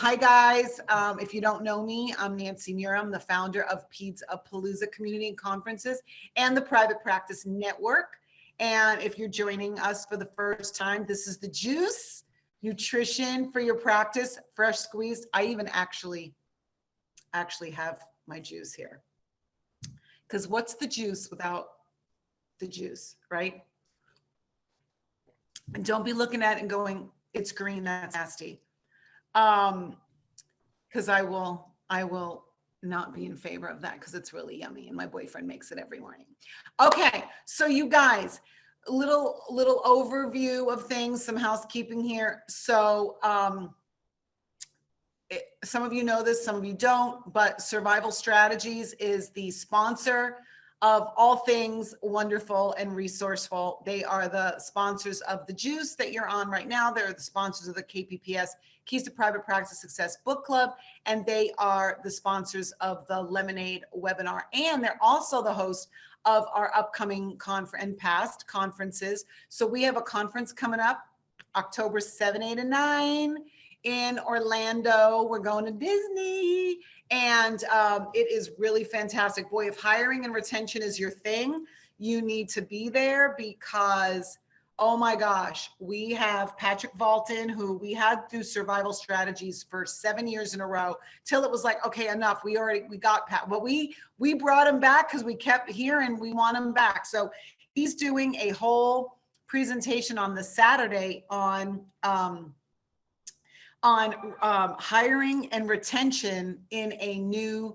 Hi guys. If you don't know me, I'm Nancy Mura. I'm the founder of Pizza-Palooza Community and Conferences and the Private Practice Network. And if you're joining us for the first time, this is the juice, nutrition for your practice, fresh squeezed. I even actually have my juice here. Because what's the juice without the juice, right? And don't be looking at it and going, it's green, that's nasty. Because I will not be in favor of that because it's really yummy and my boyfriend makes it every morning. Okay, so you guys, little overview of things, some housekeeping here. So some of you know this, some of you don't, but Survival Strategies is the sponsor of all things wonderful and resourceful. They are the sponsors of the juice that you're on right now. They're the sponsors of the KPPS, Keys to Private Practice Success Book Club, and they are the sponsors of the Lemonade webinar. And they're also the host of our upcoming conference and past conferences. So we have a conference coming up October 7, 8, and 9 in Orlando. We're going to Disney. And it is really fantastic. Boy, if hiring and retention is your thing, you need to be there because, oh my gosh, we have Patrick Valton, who we had through Survival Strategies for 7 years in a row, till it was like, okay, enough. We got Pat. But we brought him back because we kept hearing we want him back. So he's doing a whole presentation on the Saturday on hiring and retention in a new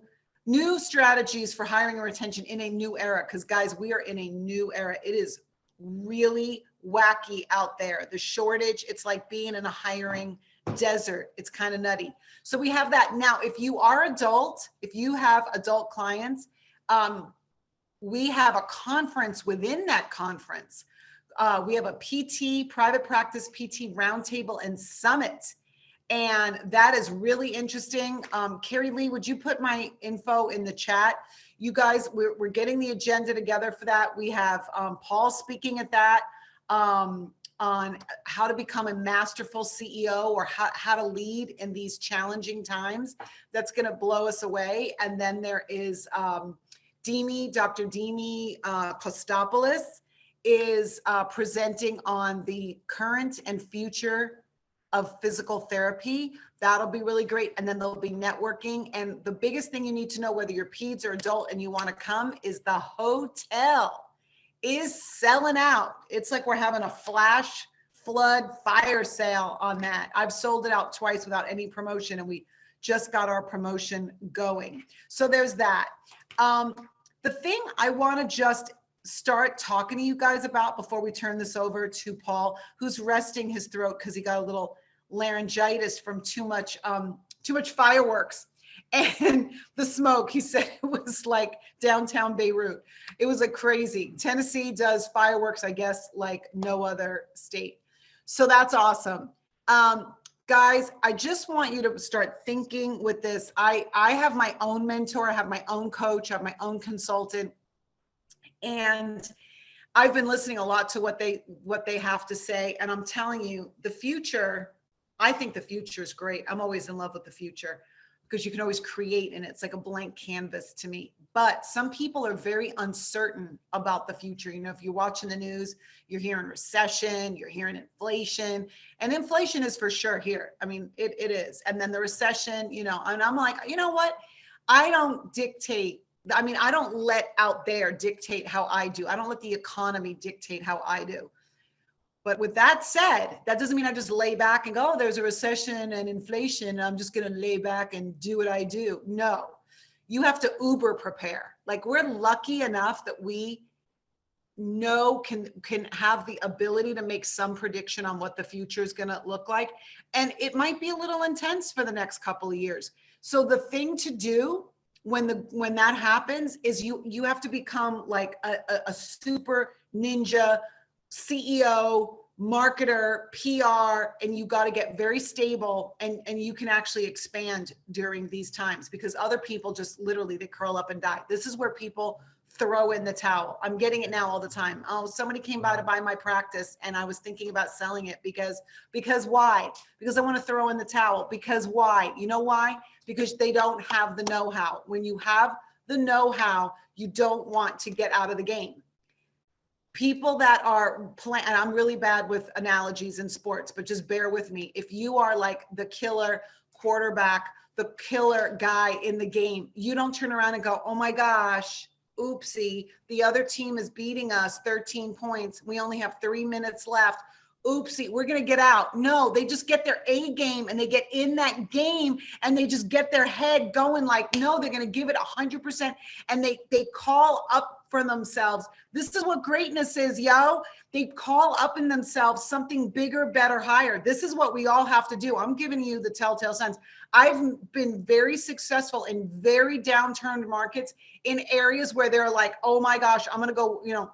strategies for hiring and retention in a new era. Because guys, we are in a new era. It is really wacky out there. The shortage, it's like being in a hiring desert. It's kind of nutty. So we have that. Now, if you are adult, if you have adult clients, we have a conference within that conference. We have a PT, private practice PT roundtable and summit. And that is really interesting. Carrie Lee, would you put my info in the chat? You guys, we're getting the agenda together for that. We have Paul speaking at that on how to become a masterful CEO or how to lead in these challenging times. That's going to blow us away. And then there is Dr. Dimi Kostopoulos is presenting on the current and future of physical therapy. That'll be really great. And then there'll be networking. And the biggest thing you need to know, whether you're peds or adult and you want to come, is the hotel is selling out. It's like we're having a flash flood fire sale on that. I've sold it out twice without any promotion, and we just got our promotion going. So there's that. The thing I want to just start talking to you guys about before we turn this over to Paul, who's resting his throat because he got a little laryngitis from too much fireworks and the smoke. He said it was like downtown Beirut. It was like crazy. Tennessee does fireworks, I guess, like no other state. So that's awesome. Guys, I just want you to start thinking with this. I have my own mentor, I have my own coach, I have my own consultant. And I've been listening a lot to what they have to say. And I'm telling you, the future, I think the future is great. I'm always in love with the future because you can always create in it. It's like a blank canvas to me. But some people are very uncertain about the future. You know, if you're watching the news, you're hearing recession, you're hearing inflation, and inflation is for sure here. I mean, it is. And then the recession, you know, and I'm like, you know what? I don't let out there dictate how I do. I don't let the economy dictate how I do. But with that said, that doesn't mean I just lay back and go, oh, there's a recession and inflation, and I'm just going to lay back and do what I do. No, you have to uber prepare. Like, we're lucky enough that we know can have the ability to make some prediction on what the future is going to look like. And it might be a little intense for the next couple of years. So the thing to do when that happens is you have to become like a super ninja CEO, marketer, PR, and you got to get very stable, and you can actually expand during these times, because other people just literally, they curl up and die. This is where people throw in the towel. I'm getting it now all the time. Oh, somebody came by to buy my practice and I was thinking about selling it because why? Because I want to throw in the towel. Because why? You know why? Because they don't have the know-how. When you have the know-how, you don't want to get out of the game. People that are and I'm really bad with analogies in sports, but just bear with me. If you are like the killer quarterback, the killer guy in the game, you don't turn around and go, oh my gosh, oopsie, the other team is beating us 13 points. We only have 3 minutes left. Oopsie, we're going to get out. No, they just get their A game and they get in that game and they just get their head going like, no, they're going to give it 100%. And they call up for themselves. This is what greatness is, yo. They call up in themselves something bigger, better, higher. This is what we all have to do. I'm giving you the telltale signs. I've been very successful in very downturned markets in areas where they're like, oh my gosh, I'm going to go,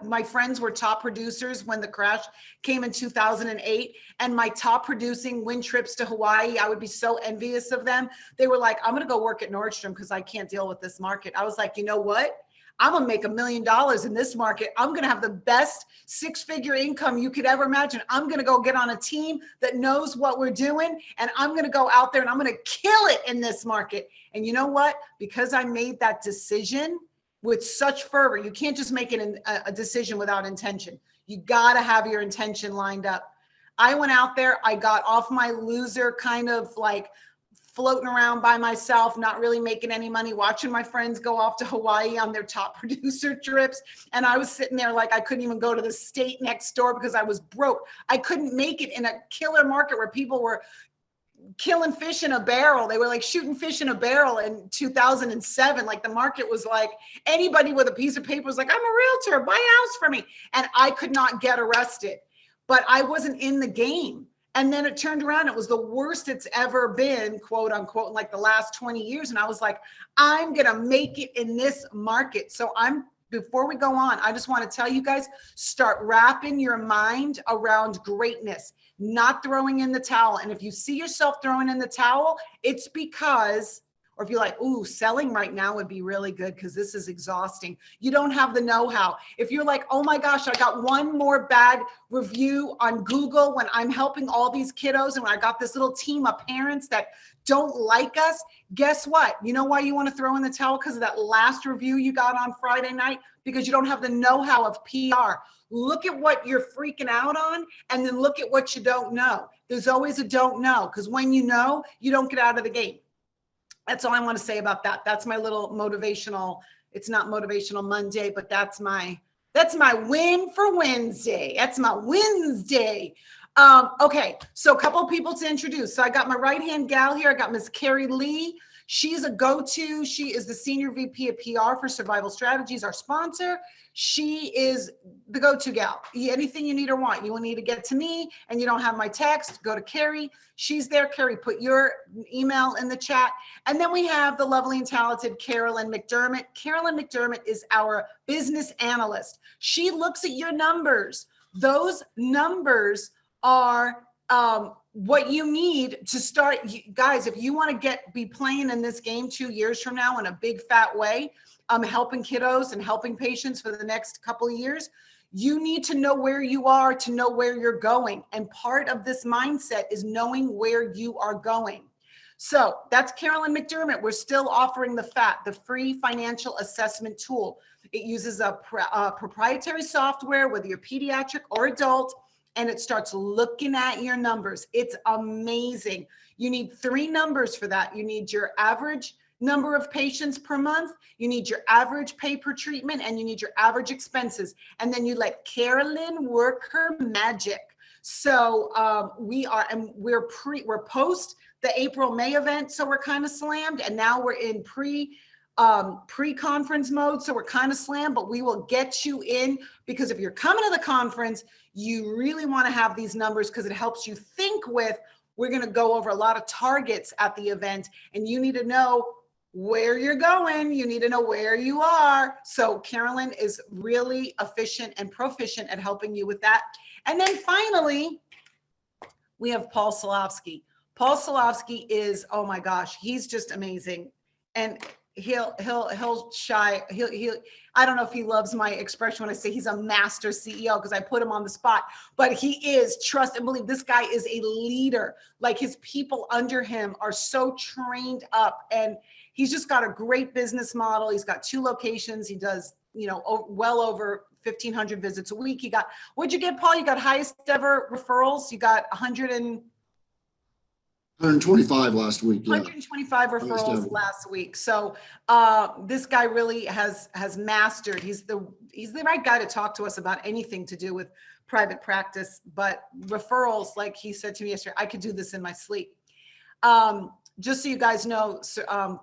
my friends were top producers when the crash came in 2008, and my top producing win trips to Hawaii, I would be so envious of them. They were like, I'm going to go work at Nordstrom because I can't deal with this market. I was like, you know what? I'm going to make $1 million in this market. I'm going to have the best 6-figure income you could ever imagine. I'm going to go get on a team that knows what we're doing, and I'm going to go out there and I'm going to kill it in this market. And you know what? Because I made that decision with such fervor, you can't just make it a decision without intention. You got to have your intention lined up. I went out there, I got off my loser kind of like floating around by myself, not really making any money, watching my friends go off to Hawaii on their top producer trips. And I was sitting there like I couldn't even go to the state next door because I was broke. I couldn't make it in a killer market where people were killing fish in a barrel. They were like shooting fish in a barrel in 2007. Like the market was like, anybody with a piece of paper was like, I'm a realtor, buy a house for me. And I could not get arrested, but I wasn't in the game. And then it turned around. It was the worst it's ever been, quote unquote, in like the last 20 years. And I was like, I'm going to make it in this market. So before we go on, I just want to tell you guys, start wrapping your mind around greatness, not throwing in the towel. And if you see yourself throwing in the towel, it's because, or if you're like, ooh, selling right now would be really good because this is exhausting. You don't have the know-how. If you're like, oh my gosh, I got one more bad review on Google when I'm helping all these kiddos and when I got this little team of parents that don't like us, guess what? You know why you want to throw in the towel? Because of that last review you got on Friday night, because you don't have the know-how of PR. Look at what you're freaking out on, and then look at what you don't know. There's always a don't know, because when you know, you don't get out of the game. That's all I want to say about that. That's my little motivational. It's not motivational Monday, but that's my win for Wednesday. That's my Wednesday. Okay, so a couple of people to introduce. So I got my right-hand gal here. I got Miss Carrie Lee. She's a go-to. She is the Senior VP of PR for Survival Strategies, our sponsor. She is the go-to gal. Anything you need or want, you will need to get to me and you don't have my text, go to Carrie. She's there. Carrie, put your email in the chat. And then we have the lovely and talented Carolyn McDermott. Carolyn McDermott is our business analyst. She looks at your numbers. Those numbers are what you need to start. Guys, if you want to be playing in this game 2 years from now in a big fat way, helping kiddos and helping patients for the next couple of years, you need to know where you are to know where you're going. And part of this mindset is knowing where you are going. So that's Carolyn McDermott. We're still offering the free financial assessment tool. It uses a proprietary software, whether you're pediatric or adult, and it starts looking at your numbers. It's amazing. You need 3 numbers for that. You need your average number of patients per month, you need your average pay per treatment, and you need your average expenses. And then you let Carolyn work her magic. So we're post the April-May event, so we're kind of slammed, and now we're in pre-conference mode, so we're kind of slammed, but we will get you in, because if you're coming to the conference, you really want to have these numbers because it helps you think with, we're going to go over a lot of targets at the event, and you need to know where you're going. You need to know where you are. So Carolyn is really efficient and proficient at helping you with that. And then finally, we have Paul Silovsky. Paul Silovsky is, oh my gosh, he's just amazing. And he'll shy. I don't know if he loves my expression when I say he's a master CEO because I put him on the spot, but he is, trust and believe, this guy is a leader. Like his people under him are so trained up, and he's just got a great business model. He's got 2 locations. He does, well over 1,500 visits a week. He got, what'd you get, Paul? You got highest ever referrals. You got 125 last week. Yeah. 125 referrals last week. So this guy really has mastered. He's the right guy to talk to us about anything to do with private practice. But referrals, like he said to me yesterday, I could do this in my sleep. Just so you guys know,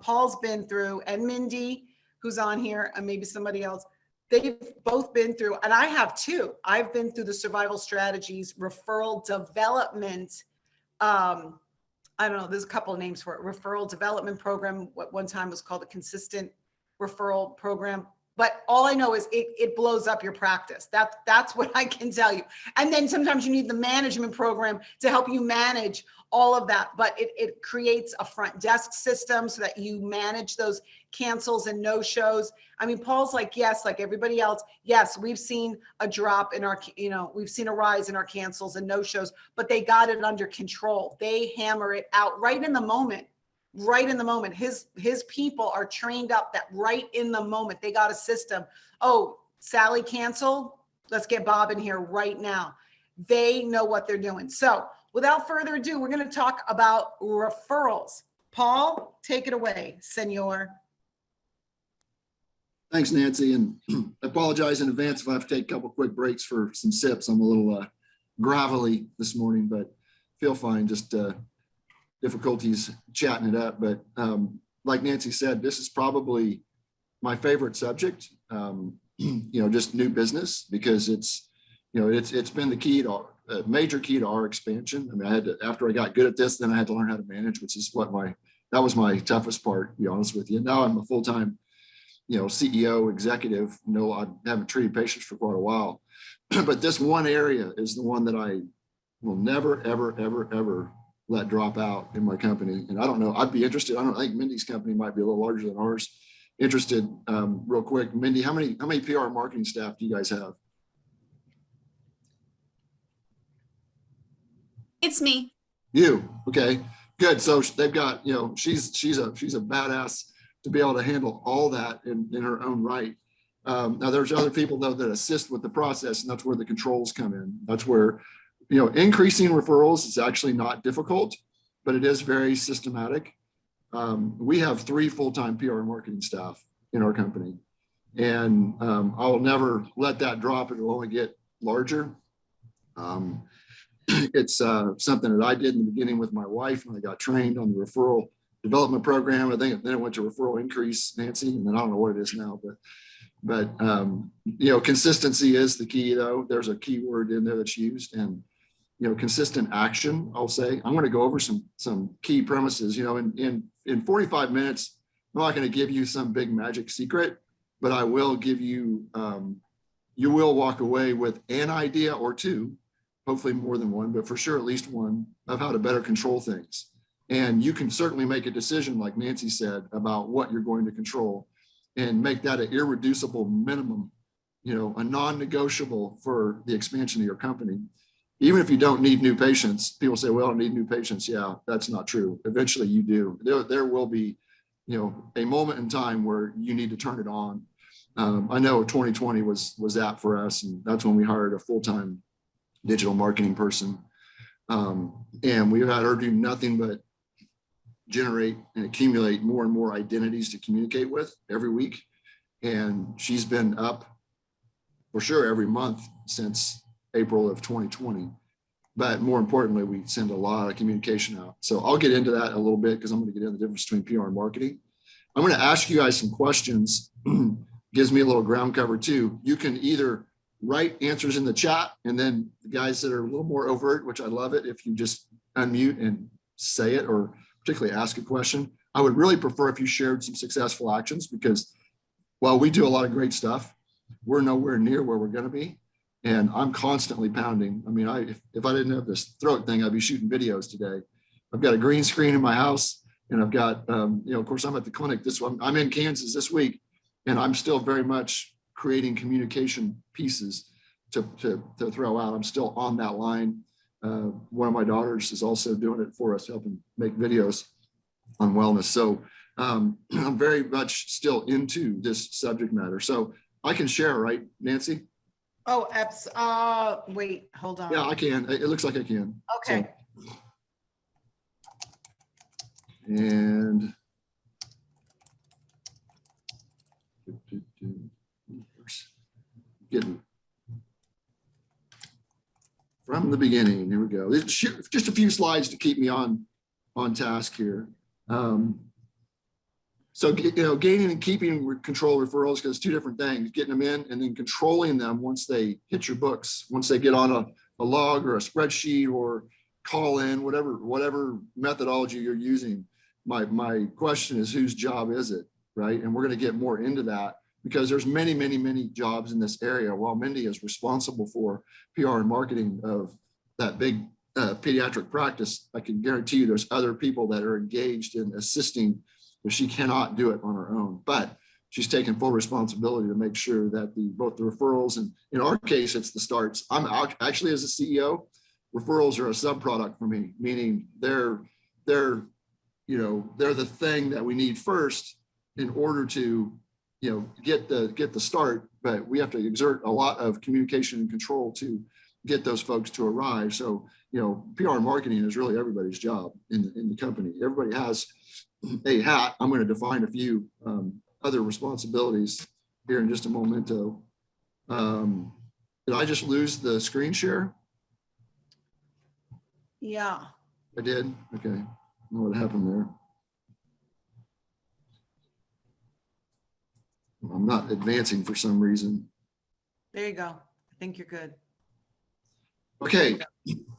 Paul's been through, and Mindy, who's on here, and maybe somebody else, they've both been through, and I have too. I've been through the survival strategies, referral development. I don't know, there's a couple of names for it. Referral development program. What one time was called a consistent referral program. But all I know is it blows up your practice. That's what I can tell you. And then sometimes you need the management program to help you manage all of that. But it creates a front desk system so that you manage those cancels and no-shows. I mean, Paul's like, yes, like everybody else, yes, we've seen a drop in our, we've seen a rise in our cancels and no-shows, but they got it under control. They hammer it out right in the moment. Right in the moment. His people are trained up that right in the moment. They got a system. Oh, Sally canceled. Let's get Bob in here right now. They know what they're doing. So without further ado, we're going to talk about referrals. Paul, take it away, senor. Thanks, Nancy. And I apologize in advance if I have to take a couple quick breaks for some sips. I'm a little gravelly this morning, but feel fine. Just difficulties chatting it up. But like Nancy said, this is probably my favorite subject, just new business, because it's been the key to a major key to our expansion. I mean, after I got good at this, then I had to learn how to manage, which is that was my toughest part, to be honest with you. Now I'm a full-time, CEO executive. I haven't treated patients for quite a while, but this one area is the one that I will never, ever, ever, ever let drop out in my company. And I don't know, I'd be interested. I think Mindy's company might be a little larger than ours. Interested, real quick, Mindy, how many PR and marketing staff do you guys have? It's me. You, okay, good. So they've got, she's a badass to be able to handle all that in her own right. Now there's other people though that assist with the process, and that's where the controls come in. That's where increasing referrals is actually not difficult, but it is very systematic. We have 3 full-time PR and marketing staff in our company, and I will never let that drop. It will only get larger. It's something that I did in the beginning with my wife when I got trained on the referral development program. I think then it went to referral increase, Nancy, and then I don't know what it is now, but consistency is the key though. There's a key word in there that's used, and consistent action, I'll say. I'm going to go over some key premises. In 45 minutes, I'm not going to give you some big magic secret, but I will give you, you will walk away with an idea or 2, hopefully more than 1, but for sure at least 1, of how to better control things. And you can certainly make a decision, like Nancy said, about what you're going to control, and make that an irreducible minimum, a non-negotiable for the expansion of your company. Even if you don't need new patients, people say, well, I don't need new patients. Yeah, that's not true. Eventually you do. There will be, a moment in time where you need to turn it on. I know 2020 was that for us, and that's when we hired a full-time digital marketing person. And we've had her do nothing but generate and accumulate more and more identities to communicate with every week. And she's been up for sure every month since April of 2020. But more importantly, we send a lot of communication out. So I'll get into that a little bit, because I'm going to get into the difference between PR and marketing. I'm going to ask you guys some questions. Gives me a little ground cover too. You can either write answers in the chat, and then the guys that are a little more overt, which I love it if you just unmute and say it, or particularly ask a question. I would really prefer if you shared some successful actions, because while we do a lot of great stuff, we're nowhere near where we're going to be. And I'm constantly pounding. I mean, if I didn't have this throat thing, I'd be shooting videos today. I've got a green screen in my house. And I've got, of course, I'm at the clinic this one. I'm in Kansas this week, and I'm still very much creating communication pieces to throw out. I'm still on that line. One of my daughters is also doing it for us, helping make videos on wellness. So I'm very much still into this subject matter. So I can share, right, Nancy? Oh, wait, hold on. Yeah, I can. It looks like I can. Okay. So, and getting from the beginning. Here we go. Just a few slides to keep me on task here. So, gaining and keeping control referrals, because two different things, getting them in and then controlling them once they hit your books, once they get on a log or a spreadsheet or call in, whatever methodology you're using. My question is, whose job is it, right? And we're going to get more into that because there's many, many, many jobs in this area. While Mindy is responsible for PR and marketing of that big pediatric practice, I can guarantee you there's other people that are engaged in assisting, but she cannot do it on her own. But she's taking full responsibility to make sure that both the referrals, and in our case, it's the starts. I'm actually, as a CEO, referrals are a subproduct for me, meaning they're the thing that we need first in order to get the start, but we have to exert a lot of communication and control to get those folks to arrive. So PR and marketing is really everybody's job in the company. Everybody has a hat. I'm going to define a few other responsibilities here in just a momento. Did I just lose the screen share? Yeah. I did. Okay. I don't know what happened there. I'm not advancing for some reason. There you go. I think you're good. Okay.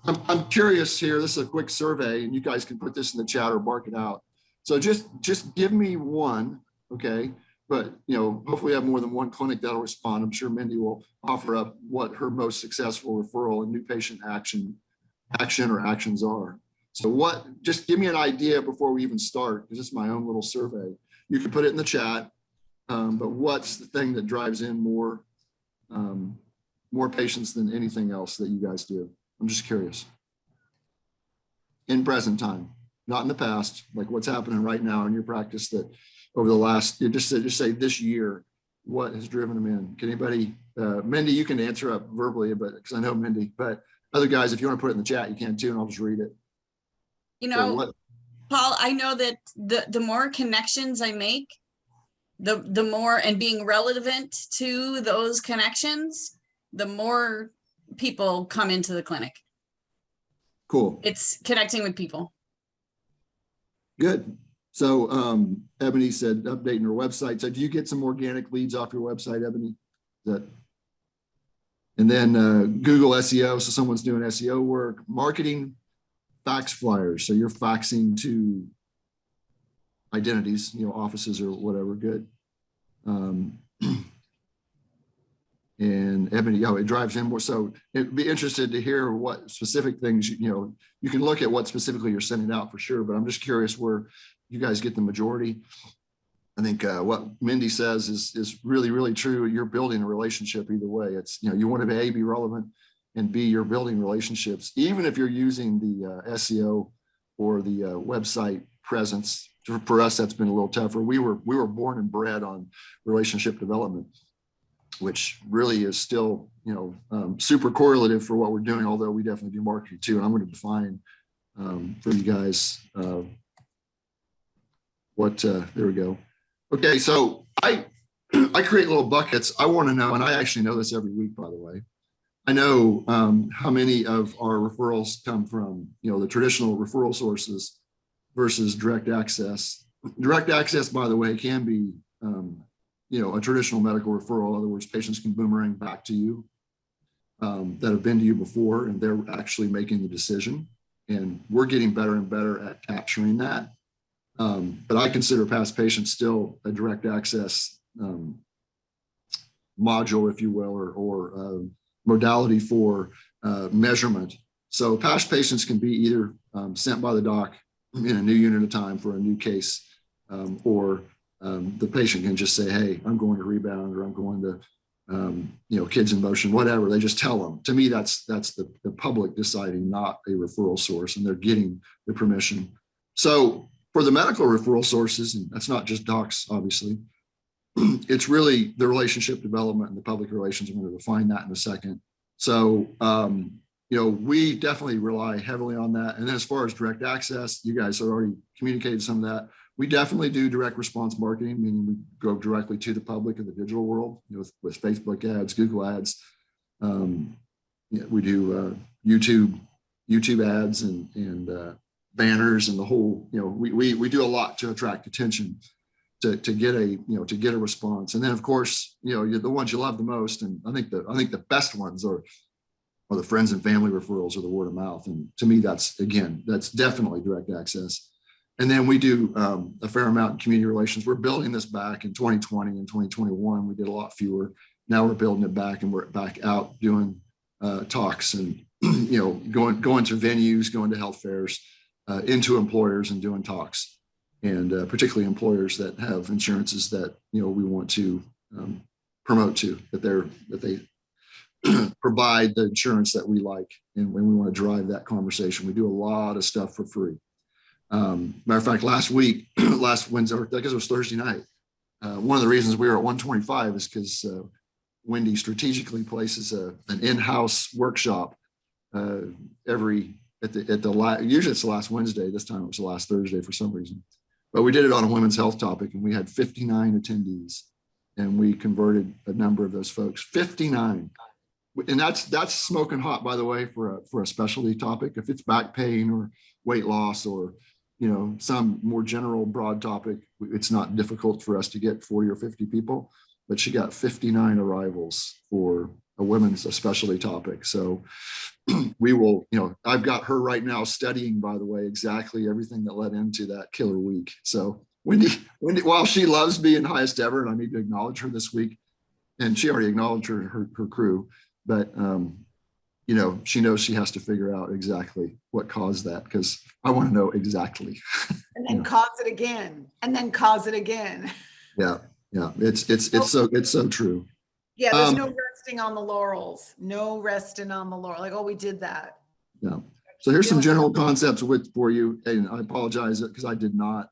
I'm curious here. This is a quick survey, and you guys can put this in the chat or bark it out. So just give me one, okay? But hopefully we have more than one clinic that'll respond. I'm sure Mindy will offer up what her most successful referral and new patient action or actions are. So just give me an idea before we even start, because it's my own little survey. You can put it in the chat, but what's the thing that drives in more patients than anything else that you guys do? I'm just curious. In present time, not in the past, like what's happening right now in your practice that over the last, just say this year, what has driven them in? Can anybody, Mindy, you can answer up verbally, but because I know Mindy, but other guys, if you want to put it in the chat, you can too, and I'll just read it. Paul, I know that the more connections I make, the more, and being relevant to those connections, the more people come into the clinic. Cool. It's connecting with people. Good. So Ebony said updating her website. So do you get some organic leads off your website, Ebony? And then Google SEO. So someone's doing SEO work, marketing, fax flyers. So you're faxing to identities, offices or whatever. Good. And Ebony, it drives in more. So it'd be interested to hear what specific things, you can look at what specifically you're sending out for sure, but I'm just curious where you guys get the majority. I think what Mindy says is really, really true. You're building a relationship either way. It's, you want to be relevant, and B, you're building relationships, even if you're using the SEO or the website presence. For us, that's been a little tougher. We were born and bred on relationship development, which really is still, super correlative for what we're doing, although we definitely do marketing too. And I'm going to define for you guys there we go. Okay, so I create little buckets. I want to know, and I actually know this every week, by the way. I know how many of our referrals come from, the traditional referral sources versus direct access. Direct access, by the way, can be, a traditional medical referral. In other words, patients can boomerang back to you that have been to you before, and they're actually making the decision. And we're getting better and better at capturing that. But I consider past patients still a direct access module, if you will, or modality for measurement. So past patients can be either sent by the doc in a new unit of time for a new case, or the patient can just say, hey, I'm going to Rebound, or I'm going to Kids in Motion, whatever. They just tell them. To me, that's the public deciding, not a referral source, and they're getting the permission. So for the medical referral sources, and that's not just docs, obviously, it's really the relationship development and the public relations. I'm going to define that in a second. So, we definitely rely heavily on that. And then as far as direct access, you guys have already communicated some of that. We definitely do direct response marketing, meaning we go directly to the public in the digital world, with Facebook ads, Google ads. We do YouTube ads and banners and the whole. We do a lot to attract attention, to get a response. And then of course, you're the ones you love the most, and I think the best ones are the friends and family referrals, or the word of mouth. And to me, that's definitely direct access. And then we do a fair amount in community relations. We're building this back in 2020 and 2021. We did a lot fewer. Now we're building it back, and we're back out doing talks and going to venues, going to health fairs, into employers and doing talks, and particularly employers that have insurances that we want to promote to, that they provide the insurance that we like, and when we want to drive that conversation. We do a lot of stuff for free. Matter of fact, last Wednesday, or I guess it was Thursday night, one of the reasons we were at 125 is because Wendy strategically places an in-house workshop usually it's the last Wednesday. This time it was the last Thursday for some reason, but we did it on a women's health topic, and we had 59 attendees, and we converted a number of those folks. 59. And that's smoking hot, by the way, for a specialty topic. If it's back pain or weight loss, or some more general broad topic, it's not difficult for us to get 40 or 50 people. But she got 59 arrivals for a specialty topic. So we will, I've got her right now studying, by the way, exactly everything that led into that killer week. So Wendy, while she loves being highest ever, and I need to acknowledge her this week, and she already acknowledged her crew, but she knows she has to figure out exactly what caused that, because I want to know exactly. And then cause it again, and then cause it again. Yeah. It's so true. Yeah, there's no resting on the laurels. No resting on the laurel. Like, oh, we did that. Yeah. So here's some general concepts for you, and I apologize because I did not.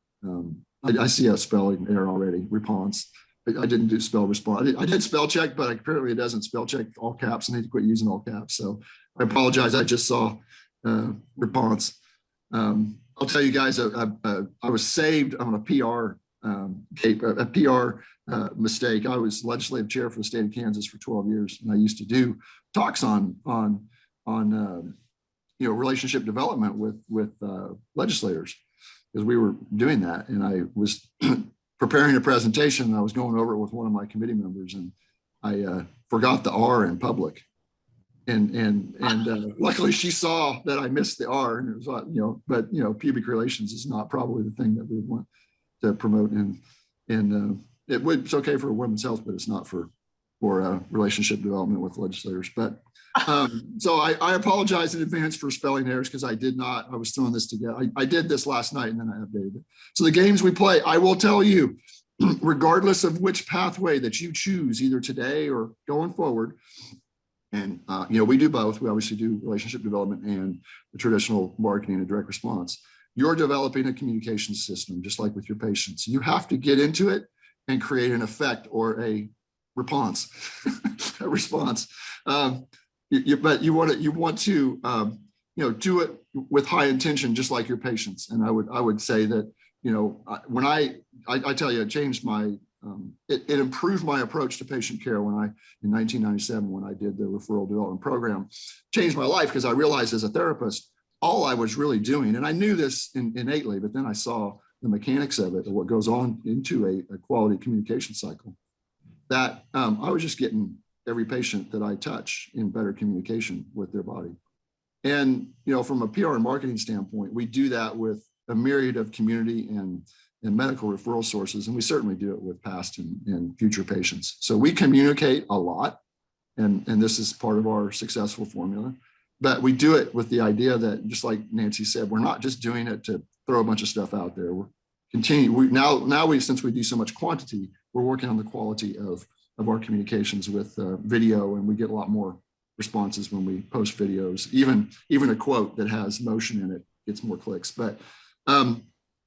I see a spelling error already. Response. I didn't do spell response. I did spell check, but apparently it doesn't spell check all caps. I need to quit using all caps. So I apologize. I just saw response. I'll tell you guys, I was saved on a PR mistake. I was legislative chair for the state of Kansas for 12 years, and I used to do talks on relationship development with legislators, because we were doing that, and I was preparing a presentation, and I was going over it with one of my committee members, and I forgot the R in public, and luckily she saw that I missed the R, and it was but pubic relations is not probably the thing that we want to promote, and it's okay for women's health, but it's not for relationship development with legislators. But so I apologize in advance for spelling errors, because I was throwing this together. I did this last night, and then I updated it. So the games we play, I will tell you, regardless of which pathway that you choose, either today or going forward, and we do both. We obviously do relationship development and the traditional marketing and direct response. You're developing a communication system, just like with your patients. You have to get into it and create an effect or a response. A response. But you want to do it with high intention, just like your patients. And I would say that when I tell you, it changed it improved my approach to patient care in 1997, when I did the referral development program. Changed my life, because I realized as a therapist, all I was really doing, and I knew this innately, but then I saw the mechanics of it, and what goes on into a quality communication cycle, that I was just getting every patient that I touch in better communication with their body. And, from a PR and marketing standpoint, we do that with a myriad of community and medical referral sources, and we certainly do it with past and future patients. So we communicate a lot, and this is part of our successful formula. But we do it with the idea that, just like Nancy said, we're not just doing it to throw a bunch of stuff out there. We're since we do so much quantity, we're working on the quality of our communications with video, and we get a lot more responses when we post videos. Even a quote that has motion in it gets more clicks, but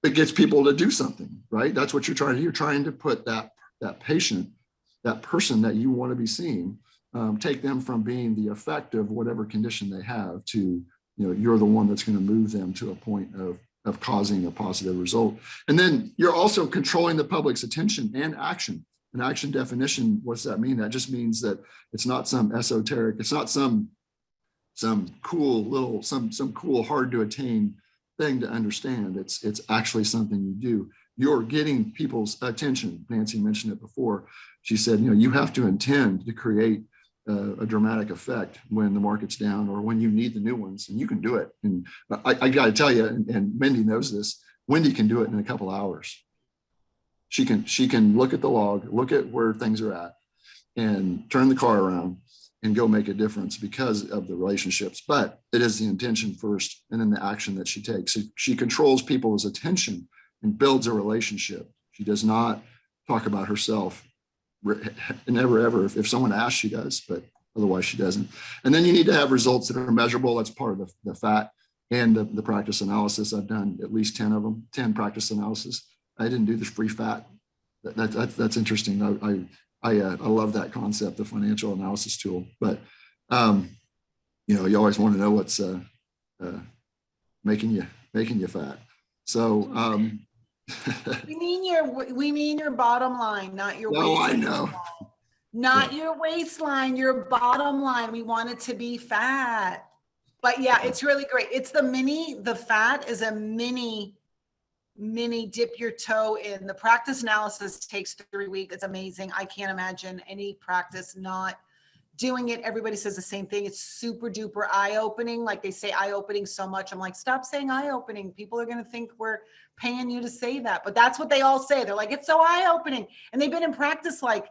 it gets people to do something, right? That's what you're trying to do. You're trying to put that patient, that person that you want to be seeing, take them from being the effect of whatever condition they have to, you're the one that's going to move them to a point of causing a positive result. And then you're also controlling the public's attention and action. An action definition, what's that mean? That just means that it's not some esoteric, it's not some cool hard to attain thing to understand. It's actually something you do. You're getting people's attention. Nancy mentioned it before. She said, you have to intend to create a dramatic effect when the market's down or when you need the new ones, and you can do it. And I got to tell you, and Mindy knows this, Wendy can do it in a couple hours. She can look at the log, look at where things are at, and turn the car around and go make a difference because of the relationships. But it is the intention first, and then the action that she takes. She controls people's attention and builds a relationship. She does not talk about herself. Never, ever. If someone asks, she does, but otherwise she doesn't. And then you need to have results that are measurable. That's part of the FAT and the practice analysis. I've done at least 10 of them, 10 practice analysis. I didn't do the free FAT. That's interesting. I love that concept, the financial analysis tool. But you always want to know what's making you fat. So we mean your bottom line, not your no, waistline. I know. Not your waistline, your bottom line. We want it to be fat. But yeah, it's really great. It's the fat is a mini dip your toe in. The practice analysis takes 3 weeks. It's amazing. I can't imagine any practice not doing it. Everybody says the same thing. It's super duper eye-opening. Like they say eye-opening so much. I'm like, stop saying eye-opening. People are going to think we're paying you to say that. But that's what they all say. They're like, it's so eye-opening. And they've been in practice like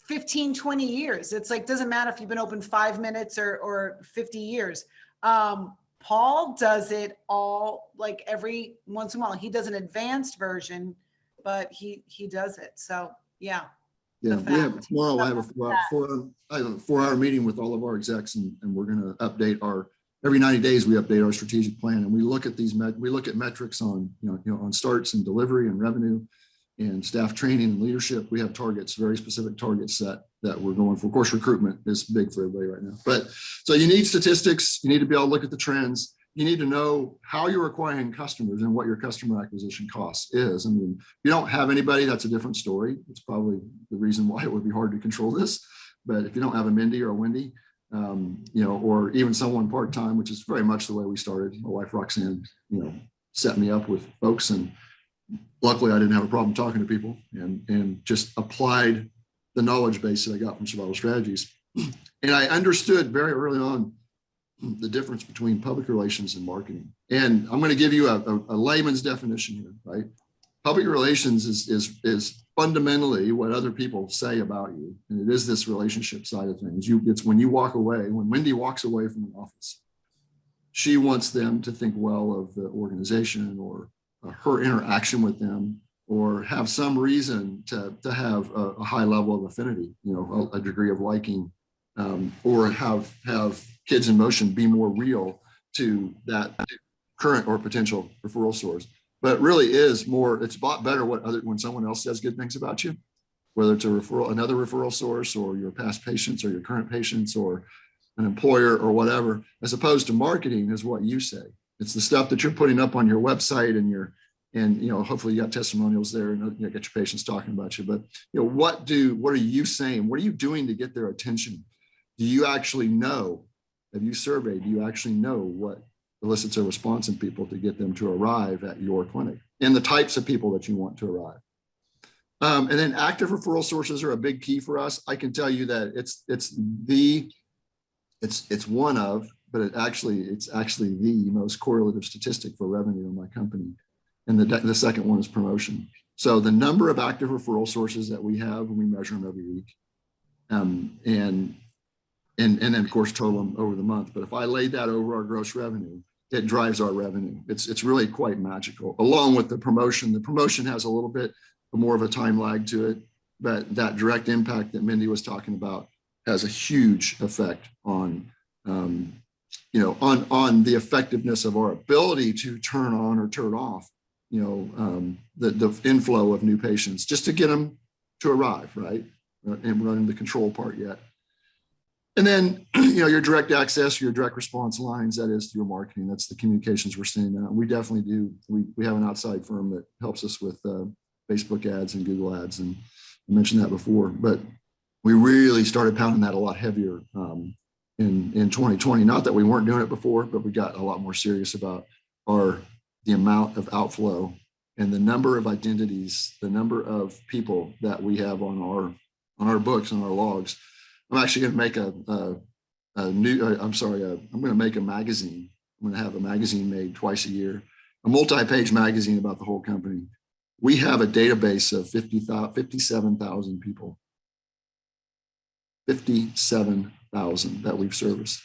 15, 20 years. It's like, doesn't matter if you've been open 5 minutes or 50 years. Paul does it all like every once in a while. He does an advanced version, but he does it. So yeah. Yeah, we have tomorrow. I have a 4-hour meeting with all of our execs, and we're going to update every 90 days. We update our strategic plan, and we look at metrics on on starts and delivery and revenue, and staff training and leadership. We have targets, very specific targets set that we're going for. Of course, recruitment is big for everybody right now. But so you need statistics. You need to be able to look at the trends. You need to know how you're acquiring customers and what your customer acquisition cost is. I mean, if you don't have anybody, that's a different story. It's probably the reason why it would be hard to control this. But if you don't have a Mindy or a Wendy, or even someone part-time, which is very much the way we started. My wife Roxanne, set me up with folks, and luckily I didn't have a problem talking to people, and just applied the knowledge base that I got from survival strategies. And I understood very early on the difference between public relations and marketing. And I'm going to give you a layman's definition here, right? Public relations is fundamentally what other people say about you. And it is this relationship side of things. It's when you walk away, when Wendy walks away from an office, she wants them to think well of the organization or her interaction with them, or have some reason to have a high level of affinity, a degree of liking, or have Kids in Motion be more real to that current or potential referral source. But it really is more, it's a lot better when someone else says good things about you, whether it's another referral source, or your past patients, or your current patients, or an employer, or whatever, as opposed to marketing is what you say. It's the stuff that you're putting up on your website, and hopefully you got testimonials there, and get your patients talking about you. But what are you saying? What are you doing to get their attention? Do you actually know? Have you surveyed? Do you actually know what elicits a response in people to get them to arrive at your clinic, and the types of people that you want to arrive? And then active referral sources are a big key for us. I can tell you that it's one of, but it's actually the most correlative statistic for revenue in my company. And the second one is promotion. So the number of active referral sources that we have, and we measure them every week, and then of course total them over the month. But if I laid that over our gross revenue, it drives our revenue. It's really quite magical, along with the promotion. The promotion has a little bit more of a time lag to it, but that direct impact that Mindy was talking about has a huge effect on, on the effectiveness of our ability to turn on or turn off, the inflow of new patients, just to get them to arrive, right? And running the control part yet. And then, your direct access, your direct response lines, that is through marketing. That's the communications we're seeing now. We definitely do. We have an outside firm that helps us with Facebook ads and Google ads. And I mentioned that before, but we really started pounding that a lot heavier in 2020. Not that we weren't doing it before, but we got a lot more serious about the amount of outflow and the number of identities, the number of people that we have on our books, on our logs. I'm actually going to make I'm going to make a magazine. I'm going to have a magazine made twice a year, a multi-page magazine about the whole company. We have a database of 57,000 people, 57,000 that we've serviced.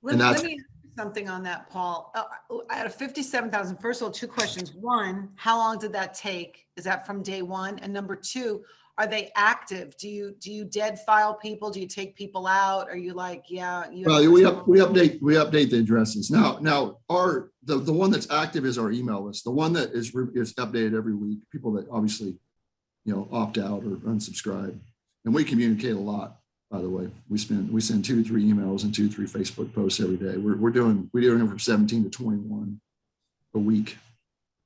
Let me ask you something on that, Paul. Out of 57,000, first of all, two questions. One, how long did that take? Is that from day one? And number two, are they active? Do you dead file people? Do you take people out? Are you like, yeah? Well, we update the addresses. Now the one that's active is our email list. The one that is updated every week. People that obviously, opt out or unsubscribe, and we communicate a lot. By the way, we send 2 to 3 emails and 2 to 3 Facebook posts every day. We're doing from 17 to 21 a week.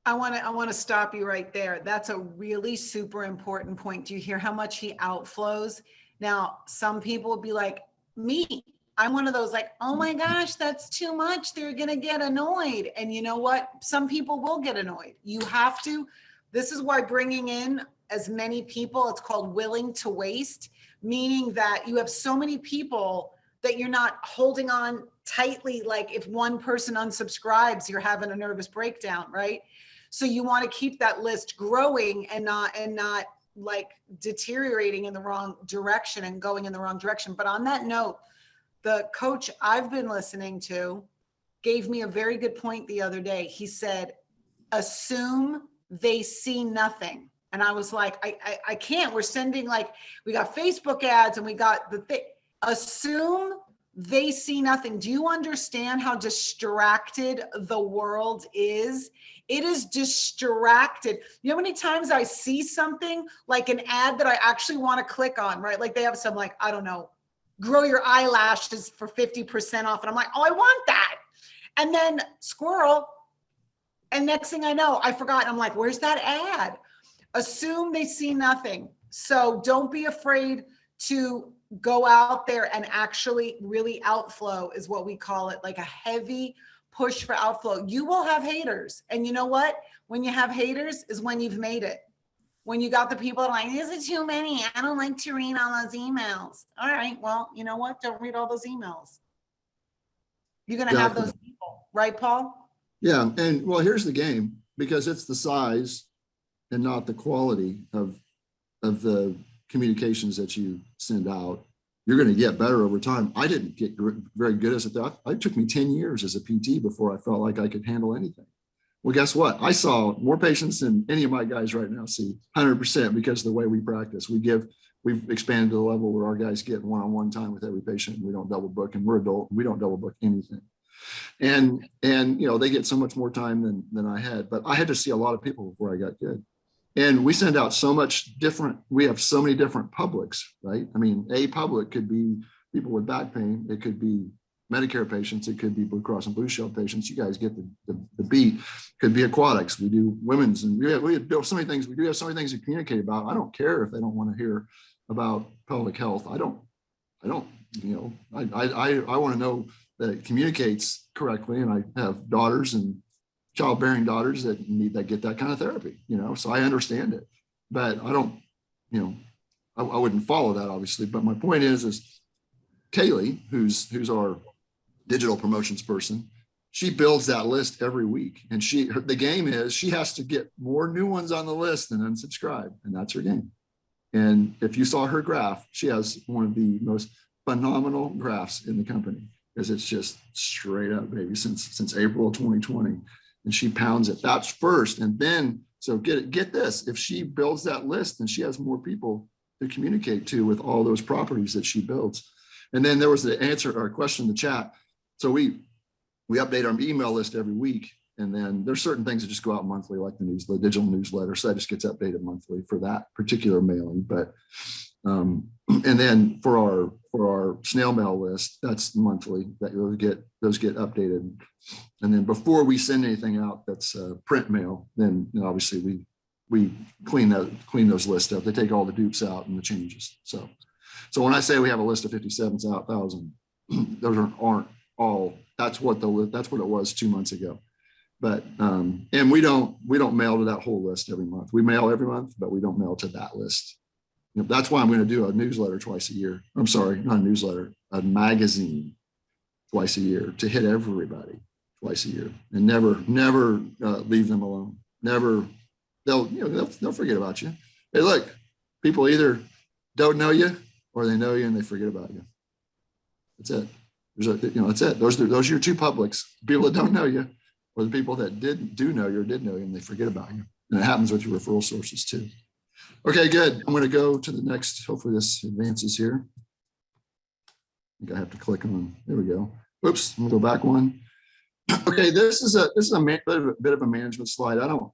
I want to stop you right there. That's a really super important point. Do you hear how much he outflows? Now, some people will be like, me, I'm one of those like, oh my gosh, that's too much. They're going to get annoyed. And you know what? Some people will get annoyed. You have to. This is why bringing in as many people, it's called willing to waste, meaning that you have so many people that you're not holding on tightly. Like if one person unsubscribes, you're having a nervous breakdown, right? So you want to keep that list growing and not like deteriorating in the wrong direction and going in the wrong direction. But on that note, the coach I've been listening to gave me a very good point the other day. He said, assume they see nothing. And I was like, I can't. We're sending we got Facebook ads and we got the thing. Assume they see nothing. Do you understand how distracted the world is? It is distracted. You know how many times I see something like an ad that I actually want to click on, right? Like they have some I don't know, grow your eyelashes for 50% off. And I'm like, oh, I want that. And then squirrel. And next thing I know, I forgot. I'm like, where's that ad? Assume they see nothing. So don't be afraid to go out there and actually really outflow is what we call it, like a heavy push for outflow. You will have haters. And you know what? When you have haters is when you've made it. When you got the people that are like, this is too many. I don't like to read all those emails. All right, well, you know what? Don't read all those emails. You're going to have those people, right, Paul? Yeah. And well, here's the game, because it's the size and not the quality of the communications that you send out. You're going to get better over time. I didn't get very good as it. It took me 10 years as a PT before I felt like I could handle anything. Well, guess what? I saw more patients than any of my guys right now see, 100%, because of the way we practice. We've expanded to the level where our guys get one-on-one time with every patient. We don't double book, and we're adult. We don't double book anything. And they get so much more time than I had, but I had to see a lot of people before I got good. And we send out so much different, we have so many different publics, right? I mean, a public could be people with back pain. It could be Medicare patients. It could be Blue Cross and Blue Shield patients. You guys get the beat. Could be aquatics. We do women's, and we have so many things. We do have so many things to communicate about. I don't care if they don't want to hear about pelvic health. I want to know that it communicates correctly. And I have daughters and childbearing daughters that get that kind of therapy, so I understand it, but I don't, I wouldn't follow that obviously. But my point is Kaylee, who's our digital promotions person, she builds that list every week, and the game is she has to get more new ones on the list than unsubscribe, and that's her game. And if you saw her graph, she has one of the most phenomenal graphs in the company. because it's just straight up, baby, since April of 2020. And she pounds it. That's first. And then, so get this, if she builds that list, then she has more people to communicate to with all those properties that she builds. And then there was the answer or question in the chat. So we update our email list every week. And then there's certain things that just go out monthly, like the digital newsletter. So that just gets updated monthly for that particular mailing. But and then for our snail mail list, that's monthly, that those get updated. And then before we send anything out that's print mail, then obviously we clean those lists up. They take all the dupes out and the changes. So when I say we have a list of 57,000, those aren't all. That's what it was 2 months ago. But and we don't mail to that whole list every month. We mail every month, but we don't mail to that list. That's why I'm going to do a newsletter twice a year. I'm sorry, not a newsletter, a magazine twice a year to hit everybody twice a year, and never leave them alone. Never, they'll forget about you. Hey, look, people either don't know you or they know you and they forget about you. That's it. That's it. Those are your two publics: people that don't know you, or the people that do know you or did know you and they forget about you. And it happens with your referral sources too. Okay, good. I'm going to go to the next. Hopefully this advances here. I think I have to click on. There we go. Oops. I'm going to go back one. Okay, this is a bit of a management slide. I don't.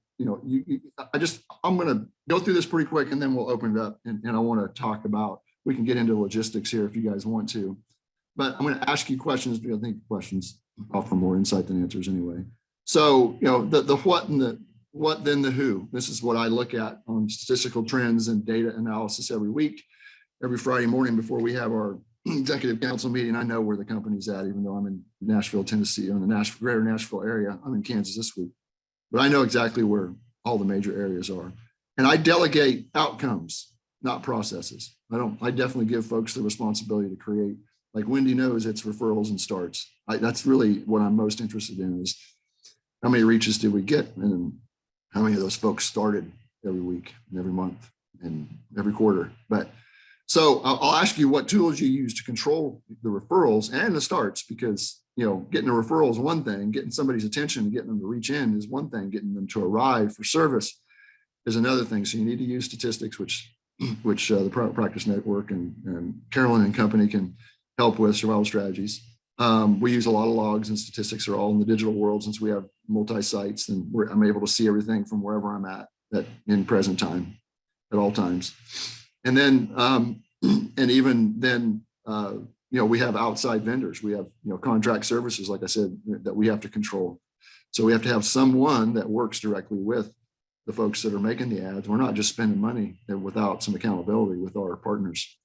I'm going to go through this pretty quick and then we'll open it up. And I want to talk about. We can get into logistics here if you guys want to. But I'm going to ask you questions because I think questions offer more insight than answers anyway. So, the what and the what, then the who. This is what I look at on statistical trends and data analysis every week. Every Friday morning before we have our executive council meeting, I know where the company's at, even though I'm in Nashville, Tennessee, or in the greater Nashville area. I'm in Kansas this week, but I know exactly where all the major areas are. And I delegate outcomes, not processes. I definitely give folks the responsibility to create. Like Wendy knows, it's referrals and starts. That's really what I'm most interested in, is how many reaches did we get, and how many of those folks started every week and every month and every quarter. But so I'll ask you what tools you use to control the referrals and the starts, because getting a referral is one thing, getting somebody's attention and getting them to reach in is one thing, getting them to arrive for service is another thing. So you need to use statistics, which the Practice Network and Carolyn and company can help with survival strategies. We use a lot of logs, and statistics are all in the digital world since we have multi-sites, and I'm able to see everything from wherever I'm at in present time at all times. And then, and even then, we have outside vendors. We have, contract services, like I said, that we have to control. So we have to have someone that works directly with the folks that are making the ads. We're not just spending money without some accountability with our partners